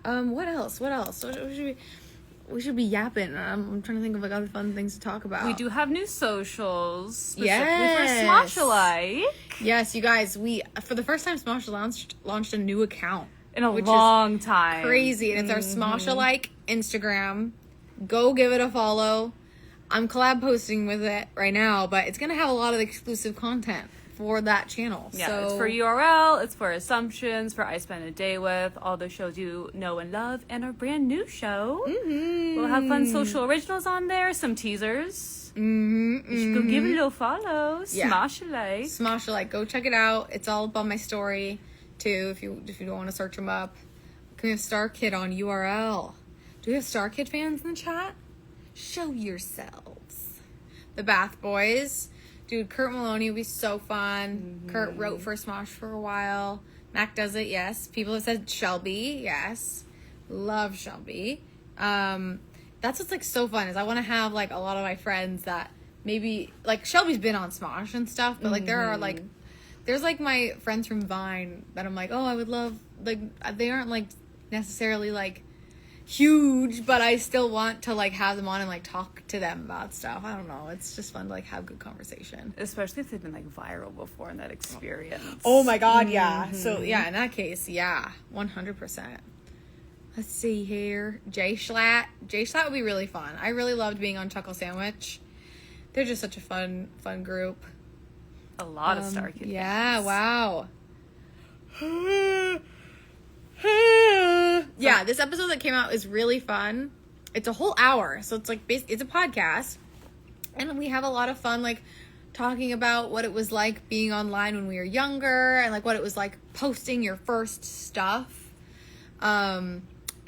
S1: What else? We should be yapping. I'm trying to think of like other fun things to talk about.
S2: We do have new socials, specifically for Smosh Alike.
S1: Yes, you guys. We for the first time Smosh launched a new account
S2: in a long time.
S1: Crazy, and it's our Smosh Alike Instagram. Go give it a follow. I'm collab posting with it right now, but it's gonna have a lot of exclusive content for that channel.
S2: Yeah,
S1: so,
S2: it's for URL, it's for Assumptions, for I Spend a Day With, all the shows you know and love, and our brand new show. We'll have fun social originals on there, some teasers. You should go give it a little follow. Smosh Alike.
S1: Smosh Alike. Go check it out. It's all up on my story too. If you don't want to search them up. Can we have Star Kid on URL? Do we have Star Kid fans in the chat? Show yourselves. The Bath Boys. Dude, Kurt Maloney would be so fun. Kurt wrote for Smosh for a while. Mac does it, yes. People have said Shelby, yes. Love Shelby. That's what's, like, so fun is I want to have, like, a lot of my friends that maybe, like, Shelby's been on Smosh and stuff, but, like, there are, like, there's, like, my friends from Vine that I'm like, oh, I would love, like, they aren't, like, necessarily, like, huge, but I still want to, like, have them on and, like, talk to them about stuff. I don't know. It's just fun to, like, have good conversation.
S2: Especially if they've been, like, viral before in that experience.
S1: Oh, my God, yeah. So, yeah, in that case, yeah, 100%. Let's see here. Jay Schlatt. Jay Schlatt would be really fun. I really loved being on Chuckle Sandwich. They're just such a fun group.
S2: A lot of Star Kid
S1: Yeah,
S2: fans.
S1: wow. Yeah, this episode that came out is really fun. It's a whole hour, so it's like it's a podcast, and we have a lot of fun, like talking about what it was like being online when we were younger, and like what it was like posting your first stuff.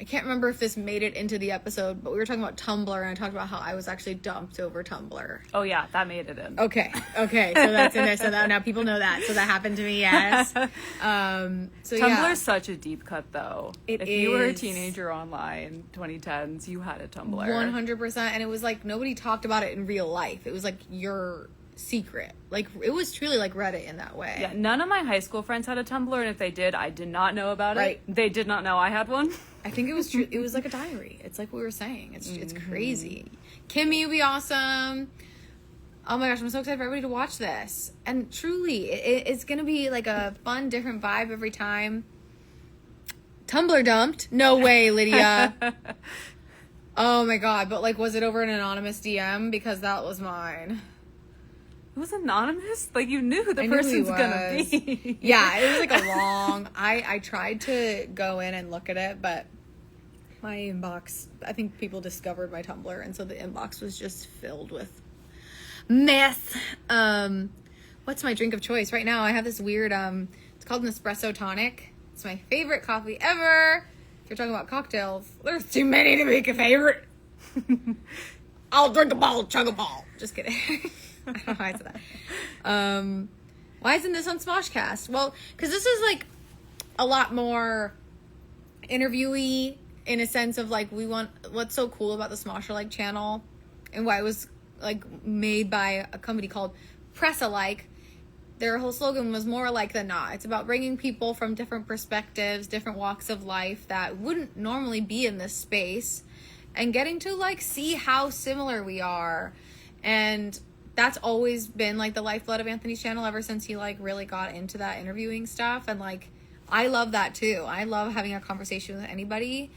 S1: I can't remember if this made it into the episode, but we were talking about Tumblr, and I talked about how I was actually dumped over Tumblr.
S2: Oh yeah, that made it in.
S1: Okay, so that's in there. So that now people know that. So that happened to me. Yes. So
S2: Tumblr's such a deep cut, though.
S1: If
S2: you were a teenager online, 2010s, you had a Tumblr.
S1: 100%, and it was like nobody talked about it in real life. It was like your secret. Like it was truly like Reddit in that way.
S2: Yeah, none of my high school friends had a Tumblr, and if they did, I did not know about
S1: Right.
S2: it. They did not know I had one.
S1: I think it was true. It was like a diary. It's like what we were saying. It's crazy. Kimmy would be awesome. Oh my gosh, I'm so excited for everybody to watch this. And truly, it's gonna be like a fun, different vibe every time. Tumblr dumped? No way, Lydia. Oh my god, but like, was it over an anonymous DM? Because that was mine.
S2: It was anonymous? Like, you knew who the
S1: I knew
S2: person's
S1: he
S2: gonna
S1: was.
S2: be.
S1: Yeah, it was like a long... I tried to go in and look at it, but my inbox... I think people discovered my Tumblr, and so the inbox was just filled with mess. What's my drink of choice? Right now, I have this weird... it's called an espresso tonic. It's my favorite coffee ever. If you're talking about cocktails, there's too many to make a favorite. I'll drink a ball, chug a ball. Just kidding. I don't know how I said that. Why isn't this on Smoshcast? Well, because this is like a lot more interviewee in a sense of like we want what's so cool about the Smosher Like channel and why it was like made by a company called Press-alike. Their whole slogan was more like than not. It's about bringing people from different perspectives, different walks of life that wouldn't normally be in this space and getting to like see how similar we are. And that's always been like the lifeblood of Anthony's channel ever since he like really got into that interviewing stuff. And like, I love that too. I love having a conversation with anybody.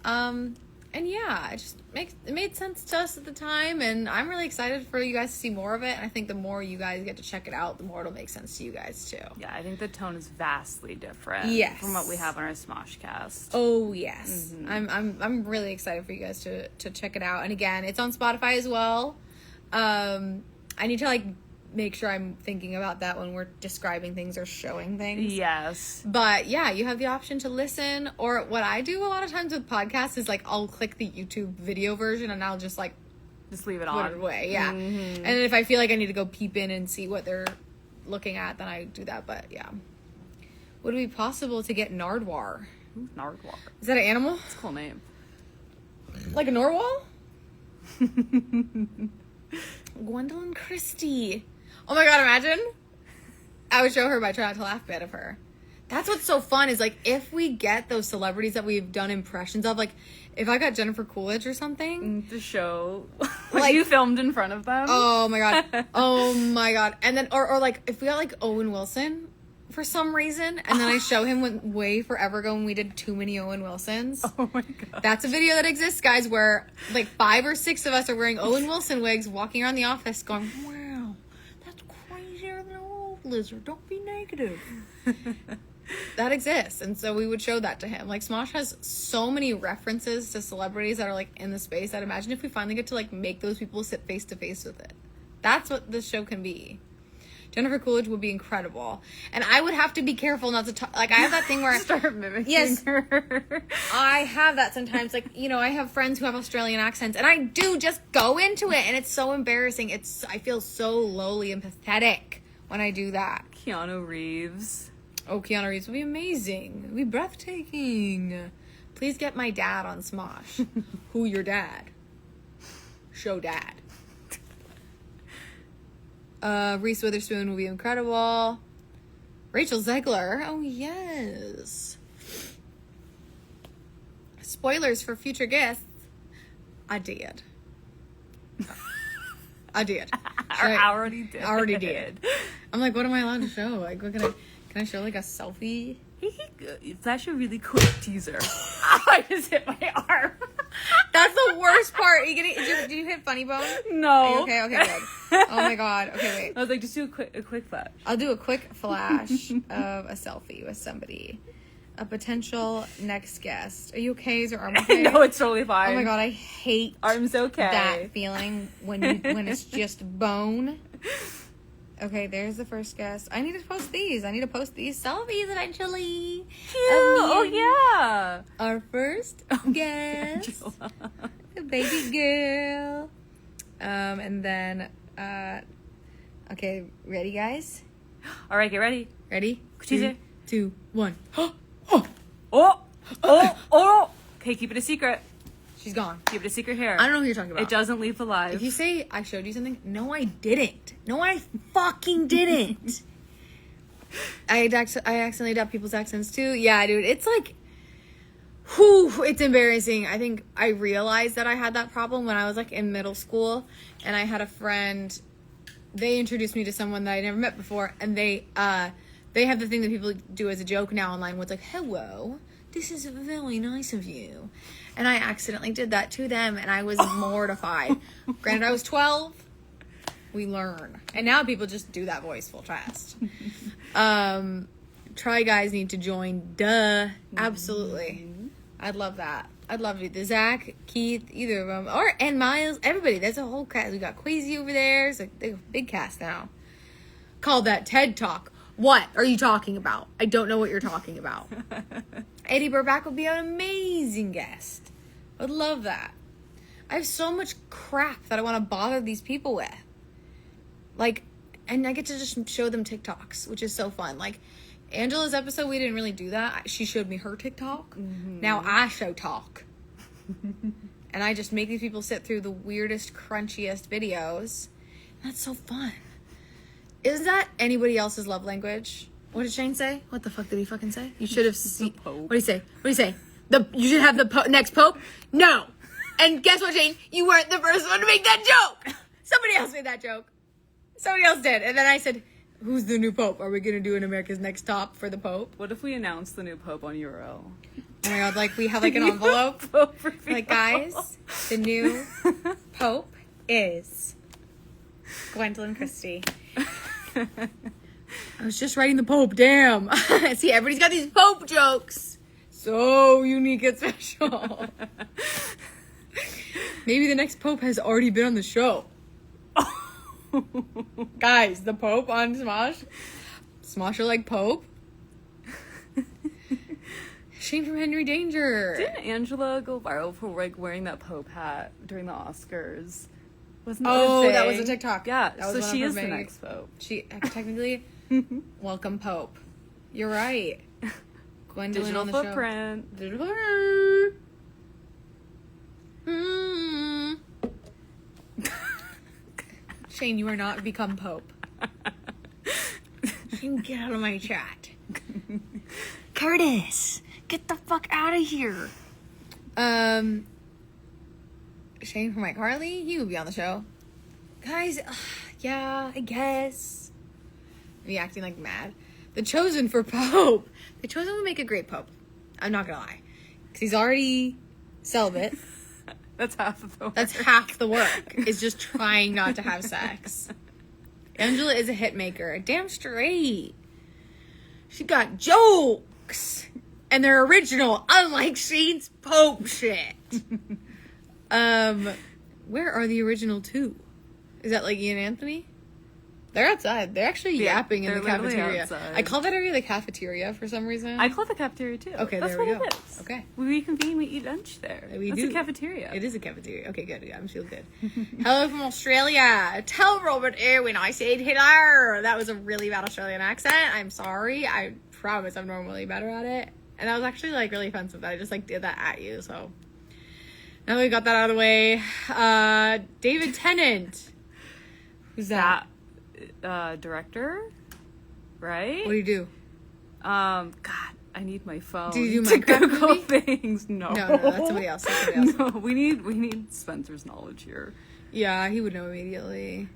S1: And yeah, it made sense to us at the time, and I'm really excited for you guys to see more of it. And I think the more you guys get to check it out, the more it'll make sense to you guys too.
S2: Yeah, I think the tone is vastly different from what we have on our Smoshcast.
S1: Oh yes. I'm really excited for you guys to check it out. And again, it's on Spotify as well. I need to like make sure I'm thinking about that when we're describing things or showing things.
S2: Yes.
S1: But yeah, you have the option to listen, or what I do a lot of times with podcasts is like I'll click the YouTube video version and I'll just like
S2: just leave it
S1: put
S2: on.
S1: it away. Yeah. And if I feel like I need to go peep in and see what they're looking at, then I do that. But yeah. Would it be possible to get Nardwar?
S2: Who's Nardwar?
S1: Is that an animal?
S2: It's a cool name.
S1: Like a narwhal? Gwendolyn Christie. Oh my god, imagine. I would show her, but I try not to laugh bad of her. That's what's so fun is like if we get those celebrities that we've done impressions of, like if I got Jennifer Coolidge or something.
S2: The show.
S1: Like
S2: you filmed in front of them.
S1: Oh my god. Oh my god. And then or like if we got like Owen Wilson for some reason, and then I show him when way forever ago when we did too many Owen Wilsons.
S2: Oh my god.
S1: That's a video that exists, guys, where like 5 or 6 of us are wearing Owen Wilson wigs walking around the office going, wow, that's crazier than a wolf lizard. Don't be negative. That exists, and so we would show that to him. Like Smosh has so many references to celebrities that are like in the space that imagine if we finally get to like make those people sit face to face with it. That's what this show can be. Jennifer Coolidge would be incredible. And I would have to be careful not to talk. Like, I have that thing where
S2: start mimicking
S1: her. I have that sometimes. Like, you know, I have friends who have Australian accents, and I do just go into it, and it's so embarrassing. I feel so lowly and pathetic when I do that.
S2: Keanu Reeves.
S1: Oh, Keanu Reeves would be amazing. It would be breathtaking. Please get my dad on Smosh. Who your dad? Show dad. Reese Witherspoon will be incredible. Rachel Zegler. Oh, yes. Spoilers for future guests. I did.
S2: I already did.
S1: I'm like, what am I allowed to show? Like, can I show like a selfie?
S2: Flash a really quick teaser. I just hit my arm.
S1: That's the worst part. Did you hit funny bone?
S2: No.
S1: Okay, good. Oh my god. Okay, wait.
S2: I was like, just do a quick flash.
S1: I'll do a quick flash of a selfie with somebody. A potential next guest. Are you okay? Is your arm okay?
S2: No, it's totally fine.
S1: Oh my god, I hate
S2: arm's okay.
S1: That feeling when it's just bone. Okay, there's the first guest. I need to post these selfies eventually.
S2: Cute. Oh yeah.
S1: Our first guest. Baby girl. And then okay, ready guys?
S2: All right, get ready.
S1: Ready?
S2: Teaser.
S1: 3, 2, 1.
S2: Oh. Okay, keep it a secret.
S1: She's gone.
S2: Keep it a secret here.
S1: I don't know who you're talking about.
S2: It doesn't leave the live.
S1: If you say I showed you something, no, I didn't. No, I fucking didn't. I accidentally dubbed people's accents too. Yeah, dude, it's like, whew, it's embarrassing. I think I realized that I had that problem when I was like in middle school, and I had a friend. They introduced me to someone that I never met before, and they have the thing that people do as a joke now online, where it's like, "Hello, this is very nice of you." And I accidentally did that to them, and I was mortified. Granted, I was 12. We learn. And now people just do that voice full fast. Try Guys need to join. Duh. Absolutely. I'd love that. I'd love it. The Zach, Keith, either of them. And Miles, everybody. There's a whole cast. We got Quasi over there. It's a big cast now. Called that TED Talk. What are you talking about? I don't know what you're talking about. Eddie Burback would be an amazing guest. I would love that. I have so much crap that I want to bother these people with. Like, and I get to just show them TikToks, which is so fun. Like, Angela's episode, we didn't really do that. She showed me her TikTok. Mm-hmm. Now I show talk. And I just make these people sit through the weirdest, crunchiest videos. That's so fun. Isn't that anybody else's love language? What did Shane say? What the fuck did he fucking say? You should have seen. What did he say? What did he say? You should have the next pope? No. And guess what, Shane? You weren't the first one to make that joke. Somebody else made that joke. Somebody else did. And then I said, who's the new pope? Are we going to do an America's Next Top for the pope?
S2: What if we announce the new pope on URL?
S1: Oh my god, like we have like an envelope. Like, guys, the new pope is Gwendolyn Christie. I was just writing the Pope, damn. See, everybody's got these Pope jokes. So unique and special. Maybe the next Pope has already been on the show. Guys, the Pope on Smosh. Smosher like Pope. Shane from Henry Danger.
S2: Didn't Angela go viral for like wearing that Pope hat during the Oscars?
S1: Wasn't that that was a TikTok.
S2: Yeah,
S1: that was
S2: so she is the next Pope.
S1: She technically, welcome Pope. You're right. Gwendolyn
S2: Digital
S1: on the
S2: footprint.
S1: Show. Digital footprint. Shane, you are not become Pope. Shane, get out of my chat. Curtis, get the fuck out of here. Shane from iCarly, he would be on the show. Guys, yeah, I guess. Be acting like mad. The Chosen for Pope. The Chosen would make a great Pope. I'm not gonna lie. Because he's already celibate.
S2: That's half of the work.
S1: That's half the work. Is just trying not to have sex. Angela is a hit maker. Damn straight. She got jokes. And they're original, unlike Shane's Pope shit. Where are the original two? Is that like Ian Anthony? They're outside. They're actually yapping in the
S2: they're literally
S1: cafeteria.
S2: outside.
S1: I call that area the cafeteria for some reason.
S2: I call it the cafeteria too.
S1: Okay,
S2: that's
S1: there we
S2: what
S1: go.
S2: it is.
S1: Okay.
S2: We reconvene, we eat lunch there.
S1: We
S2: That's
S1: do.
S2: a cafeteria.
S1: It is a cafeteria. Okay, good. Yeah, I'm feeling good. Hello from Australia. Tell Robert Irwin I said hello. That was a really bad Australian accent. I'm sorry. I promise I'm normally better at it. And that was actually like really offensive that I just like did that at you. So now that we got that out of the way, David Tennant. Who's that?
S2: Director, right?
S1: What do you do?
S2: God, I need my phone.
S1: Do you do
S2: to
S1: Minecraft
S2: Google
S1: movie?
S2: things? No,
S1: No, that's somebody else. That's somebody else.
S2: No, we need Spencer's knowledge here.
S1: Yeah, he would know immediately.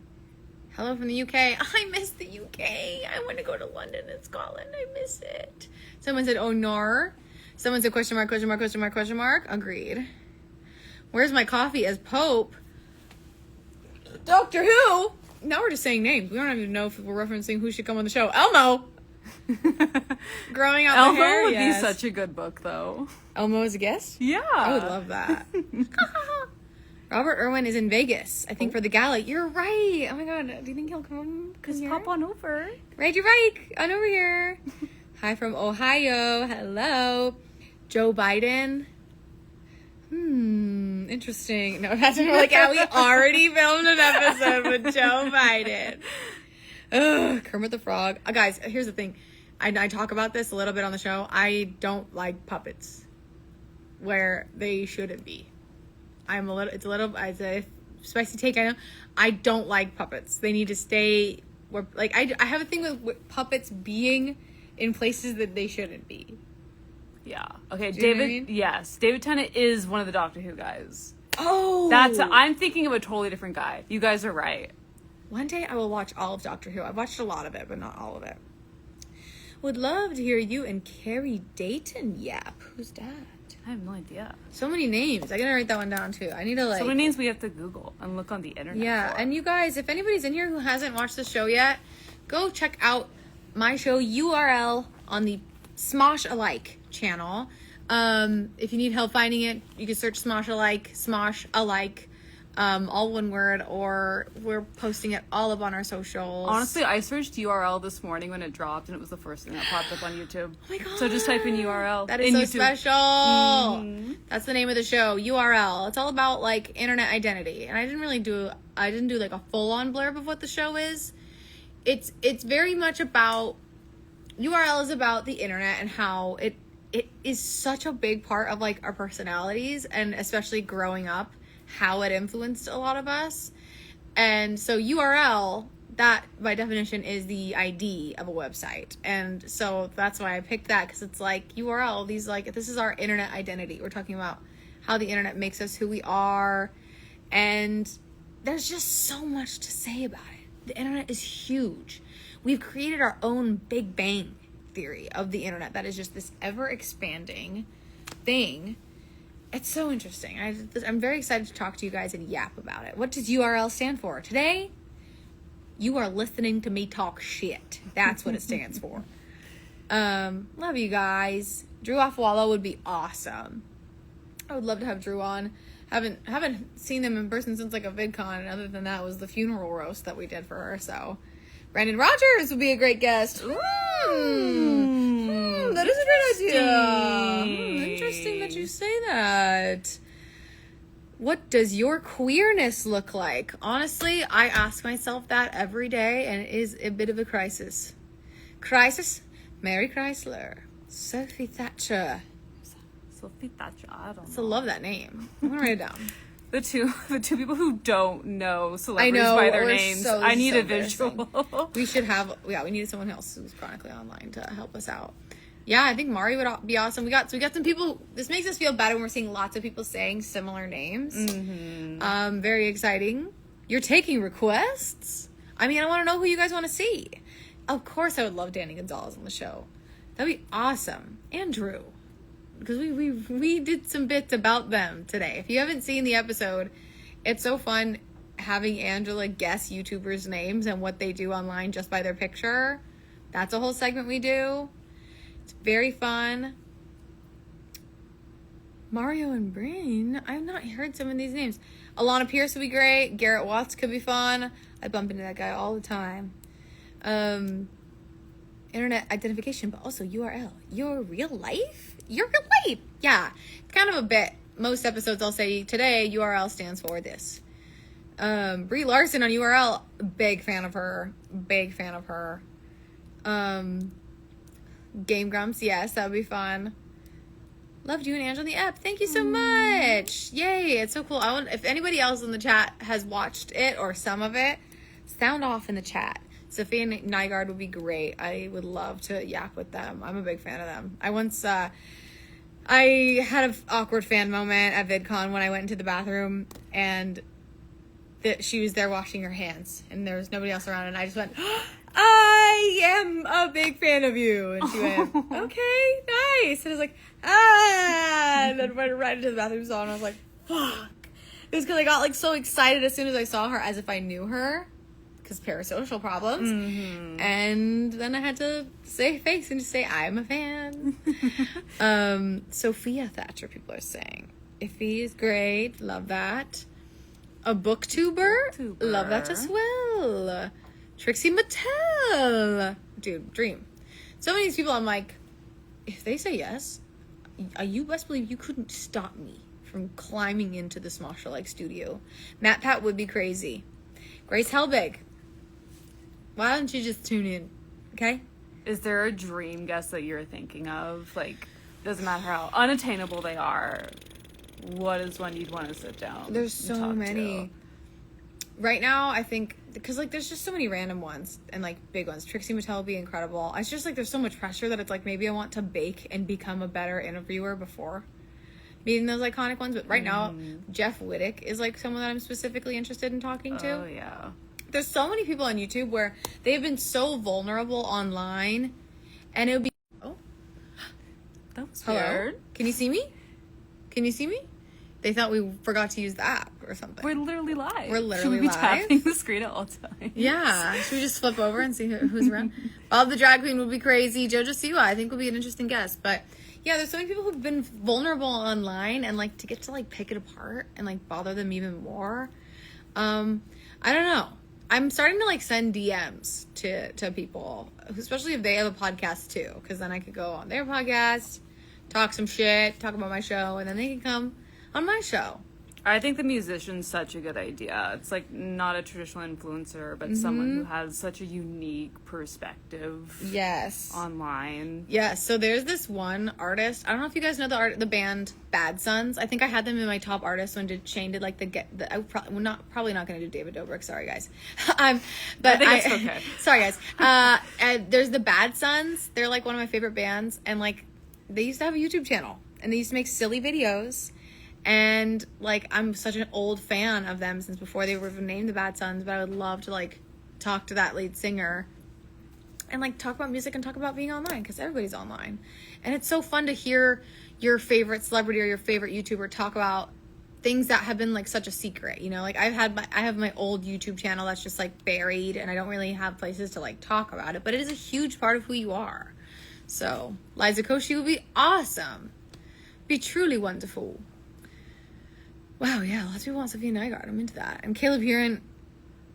S1: Hello from the UK. I miss the UK. I want to go to London and Scotland. I miss it. Someone said, oh, no. Someone said, question mark, question mark, question mark, question mark. Agreed. Where's my coffee as Pope? Doctor Who? Now we're just saying names. We don't even know if we're referencing who should come on the show. Elmo! Growing out
S2: Elmo
S1: the hair,
S2: would
S1: yes.
S2: be such a good book, though.
S1: Elmo as a guest?
S2: Yeah.
S1: I would love that. Robert Irwin is in Vegas, I think, for the gala. You're right. Oh my god. Do you think he'll come?
S2: Just pop on over.
S1: Right, you're right. On over here. Hi from Ohio. Hello. Joe Biden. Interesting. No, imagine we're like, yeah, we already filmed an episode with Joe Biden. Ugh, Kermit the Frog. Guys, here's the thing. I talk about this a little bit on the show. I don't like puppets where they shouldn't be. It's a spicy take, I know. I don't like puppets. They need to stay where, like, I have a thing with puppets being in places that they shouldn't be.
S2: Yeah. Okay,
S1: Do you know what I
S2: David,
S1: mean?
S2: yes. David Tennant is one of the Doctor Who guys.
S1: Oh!
S2: I'm thinking of a totally different guy. You guys are right.
S1: One day I will watch all of Doctor Who. I've watched a lot of it, but not all of it. Would love to hear you and Carrie Dayton yap. Who's that?
S2: I have no idea.
S1: So many names. I gotta write that one down too. I need to like...
S2: So many names we have to Google and look on the internet
S1: Yeah,
S2: for.
S1: and you guys, if anybody's in here who hasn't watched the show yet, go check out my show URL on the Smosh Alike channel. If you need help finding it, you can search Smosh Alike, all one word, or we're posting it all up on our socials.
S2: Honestly, I searched URL this morning when it dropped, and it was the first thing that popped up on YouTube.
S1: Oh my god!
S2: So just type in URL.
S1: That is
S2: in
S1: so
S2: YouTube.
S1: special. Mm-hmm. That's the name of the show, URL. It's all about like internet identity, and I didn't do like a full on blurb of what the show is. It's very much about URL is about the internet and how it is such a big part of like our personalities, and especially growing up, how it influenced a lot of us. And so URL, that by definition is the ID of a website, and so that's why I picked that, because it's like URL, this is our internet identity. We're talking about how the internet makes us who we are, and there's just so much to say about it. The internet is huge. We've created our own Big Bang theory of the internet that is just this ever expanding thing. It's so interesting. I'm very excited to talk to you guys and yap about it. What does URL stand for? Today, you are listening to me talk shit. That's what it stands for. Love you guys. Drew Afwala would be awesome. I would love to have Drew on. Haven't seen them in person since like a VidCon, and other than that was the funeral roast that we did for her. So Brandon Rogers would be a great guest. That is a great idea. Interesting that you say that. What does your queerness look like? Honestly, I ask myself that every day, and it is a bit of a crisis. Crisis? Mary Chrysler. Sophie Thatcher.
S2: Sophie Thatcher, I don't know.
S1: So love that name. I'm gonna write it down.
S2: The two people who don't know celebrities
S1: I know,
S2: by their
S1: we're
S2: names.
S1: so-
S2: I need
S1: so
S2: a visual.
S1: We should have, we needed someone else who's chronically online to help us out. Yeah, I think Mari would be awesome. We got some people. This makes us feel better when we're seeing lots of people saying similar names. Mm-hmm. Very exciting. You're taking requests? I mean, I want to know who you guys want to see. Of course, I would love Danny Gonzalez on the show. That'd be awesome. And Drew. Because we did some bits about them today. If you haven't seen the episode, it's so fun having Angela guess YouTubers' names and what they do online just by their picture. That's a whole segment we do. It's very fun. Mario and Brain. I've not heard some of these names. Alana Pierce would be great. Garrett Watts could be fun. I bump into that guy all the time. Internet identification, but also URL. Your real life? Your real life. Yeah. It's kind of a bit. Most episodes I'll say today URL stands for this. Brie Larson on URL, big fan of her. Big fan of her. Game Grumps, yes, that would be fun. Loved you and Ange on the app. Thank you so much. Yay, it's so cool. If anybody else in the chat has watched it or some of it, sound off in the chat. Sophia and Nygaard would be great. I would love to yak with them. I'm a big fan of them. I had an awkward fan moment at VidCon when I went into the bathroom and she was there washing her hands and there was nobody else around and I just went, I am a big fan of you. And she went, okay, nice. And I was like, and then went right into the bathroom stall and I was like, fuck. It was because I got like so excited as soon as I saw her as if I knew her. Because parasocial problems. Mm-hmm. And then I had to save face and just say, I'm a fan. Sophia Thatcher, people are saying. Iffy is great. Love that. A booktuber. Love that as well. Trixie Mattel. Dude, dream. So many of these people, I'm like, if they say yes, you best believe you couldn't stop me from climbing into the Smosha like studio. Matt Pat would be crazy. Grace Helbig. Why don't you just tune in, okay?
S2: Is there a dream guest that you're thinking of? Like, doesn't matter how unattainable they are. What is one you'd want to sit down?
S1: There's so many. Right now, I think, because, like, there's just so many random ones and, like, big ones. Trixie Mattel would be incredible. It's just, like, there's so much pressure that it's, like, maybe I want to bake and become a better interviewer before meeting those iconic ones. But right now, Jeff Wittick is, like, someone that I'm specifically interested in talking to.
S2: Oh, yeah.
S1: There's so many people on YouTube where they've been so vulnerable online, and it would be... Oh.
S2: That was
S1: Hello?
S2: weird.
S1: Can you see me? Can you see me? They thought we forgot to use the app or something.
S2: We're literally live.
S1: We're literally
S2: Should we be
S1: live?
S2: tapping the screen at all times?
S1: Yeah. Should we just flip over and see who's around? Bob the Drag Queen would be crazy. Jojo Siwa, I think, would be an interesting guest. But, yeah, there's so many people who've been vulnerable online, and, like, to get to, like, pick it apart and, like, bother them even more. I don't know. I'm starting to, like, send DMs to people, especially if they have a podcast, too. Because then I could go on their podcast, talk some shit, talk about my show, and then they can come on my show.
S2: I think the musician's such a good idea. It's like not a traditional influencer, but someone who has such a unique perspective.
S1: Yes.
S2: Online.
S1: Yes. So there's this one artist. I don't know if you guys know the band Bad Sons. I think I had them in my top artists when Shane did like we're probably not going to do David Dobrik. Sorry guys. But
S2: I think it's okay.
S1: Sorry guys. And there's the Bad Sons. They're like one of my favorite bands, and like they used to have a YouTube channel, and they used to make silly videos. And, like, I'm such an old fan of them since before they were named the Bad Sons, but I would love to, like, talk to that lead singer and, like, talk about music and talk about being online, because everybody's online. And it's so fun to hear your favorite celebrity or your favorite YouTuber talk about things that have been, like, such a secret, you know? Like, I have my old YouTube channel that's just, like, buried, and I don't really have places to, like, talk about it, but it is a huge part of who you are. So, Liza Koshy would be awesome. Be truly wonderful. Wow, yeah, lots of people want Sophia Nygaard. I'm into that. And Caleb Huron,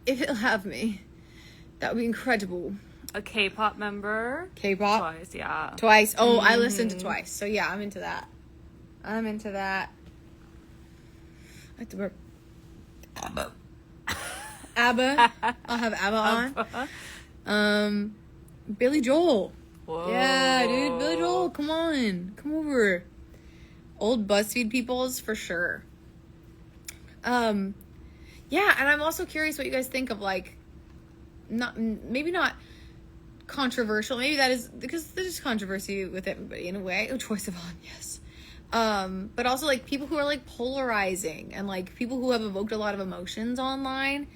S1: if it'll have me, that would be incredible.
S2: A K-pop member.
S1: K-pop?
S2: Twice, yeah.
S1: Twice. Oh, I listened to Twice. So, yeah, I'm into that. I like the word ABBA. ABBA. I'll have ABBA on. Billy Joel.
S2: Whoa.
S1: Yeah, dude. Billy Joel, come on. Come over. Old BuzzFeed peoples, for sure. Yeah, and I'm also curious what you guys think of, like, maybe not controversial. Maybe that is, because there's controversy with everybody in a way. Oh, Troye Sivan, yes. But also, like, people who are, like, polarizing and, like, people who have evoked a lot of emotions online.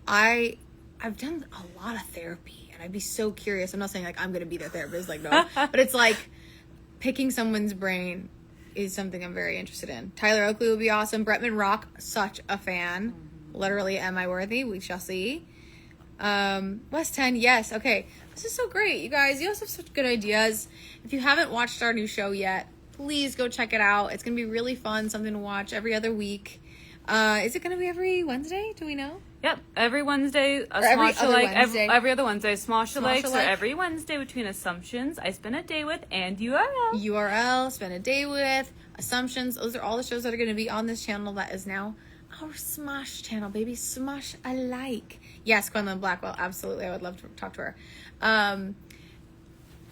S1: I've done a lot of therapy, and I'd be so curious. I'm not saying, like, I'm going to be their therapist, like, no. But it's, like, picking someone's brain is something I'm very interested in. Tyler Oakley would be awesome. Bretman Rock, such a fan. Literally, am I worthy? We shall see. West 10, yes. Okay, this is so great, you guys. You also have such good ideas. If you haven't watched our new show yet, please go check it out. It's going to be really fun, something to watch every other week. Is it going to be every Wednesday? Do we know?
S2: Yep, every Wednesday, a
S1: every
S2: Smosh
S1: other
S2: Like.
S1: Wednesday.
S2: Every other Wednesday, Smosh Like. So
S1: Like.
S2: every Wednesday between Assumptions, I Spend a Day With, and URL.
S1: URL, Spend a Day With, Assumptions. Those are all the shows that are going to be on this channel that is now our Smosh channel, baby. Smosh Alike. Yes, Quinlan Blackwell. Absolutely. I would love to talk to her.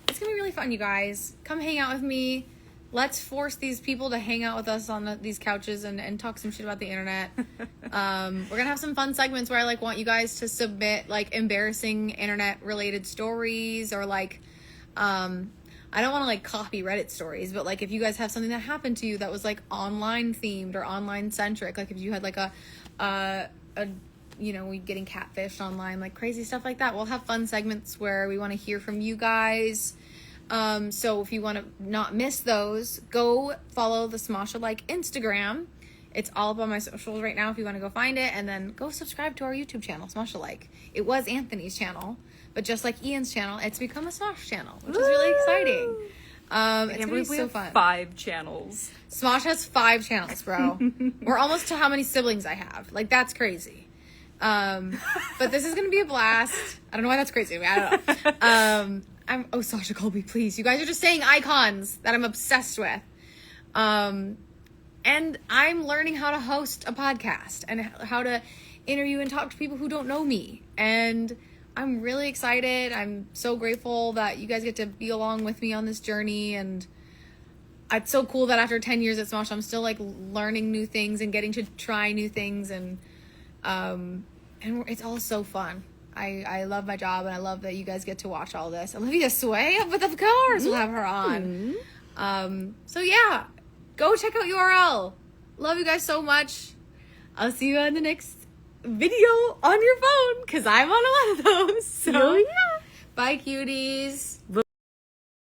S1: It's going to be really fun, you guys. Come hang out with me. Let's force these people to hang out with us on these couches and talk some shit about the internet. We're gonna have some fun segments where I want you guys to submit embarrassing internet related stories, or I don't want to copy Reddit stories, but if you guys have something that happened to you that was online themed or online centric, if you had we getting catfished online, crazy stuff like that. We'll have fun segments where we want to hear from you guys. So if you want to not miss those, go follow the Smosh Alike Instagram. It's all up on my socials right now if you want to go find it, and then go subscribe to our YouTube channel, Smosh Alike. It was Anthony's channel, but just like Ian's channel, it's become a Smosh channel, which is really exciting. It's gonna be so fun.
S2: 5 channels.
S1: Smosh has 5 channels, bro. We're almost to how many siblings I have. That's crazy. But this is gonna be a blast. I don't know why that's crazy. I don't know. Oh, Sasha Colby, please. You guys are just saying icons that I'm obsessed with. And I'm learning how to host a podcast and how to interview and talk to people who don't know me. And I'm really excited. I'm so grateful that you guys get to be along with me on this journey. And it's so cool that after 10 years at Smosh, I'm still learning new things and getting to try new things. And it's all so fun. I love my job, and I love that you guys get to watch all this. Olivia Sway, but of course we'll have her on. So yeah, go check out URL. Love you guys so much. I'll see you on the next video on your phone, because I'm on a lot of those. So yeah. Bye, cuties.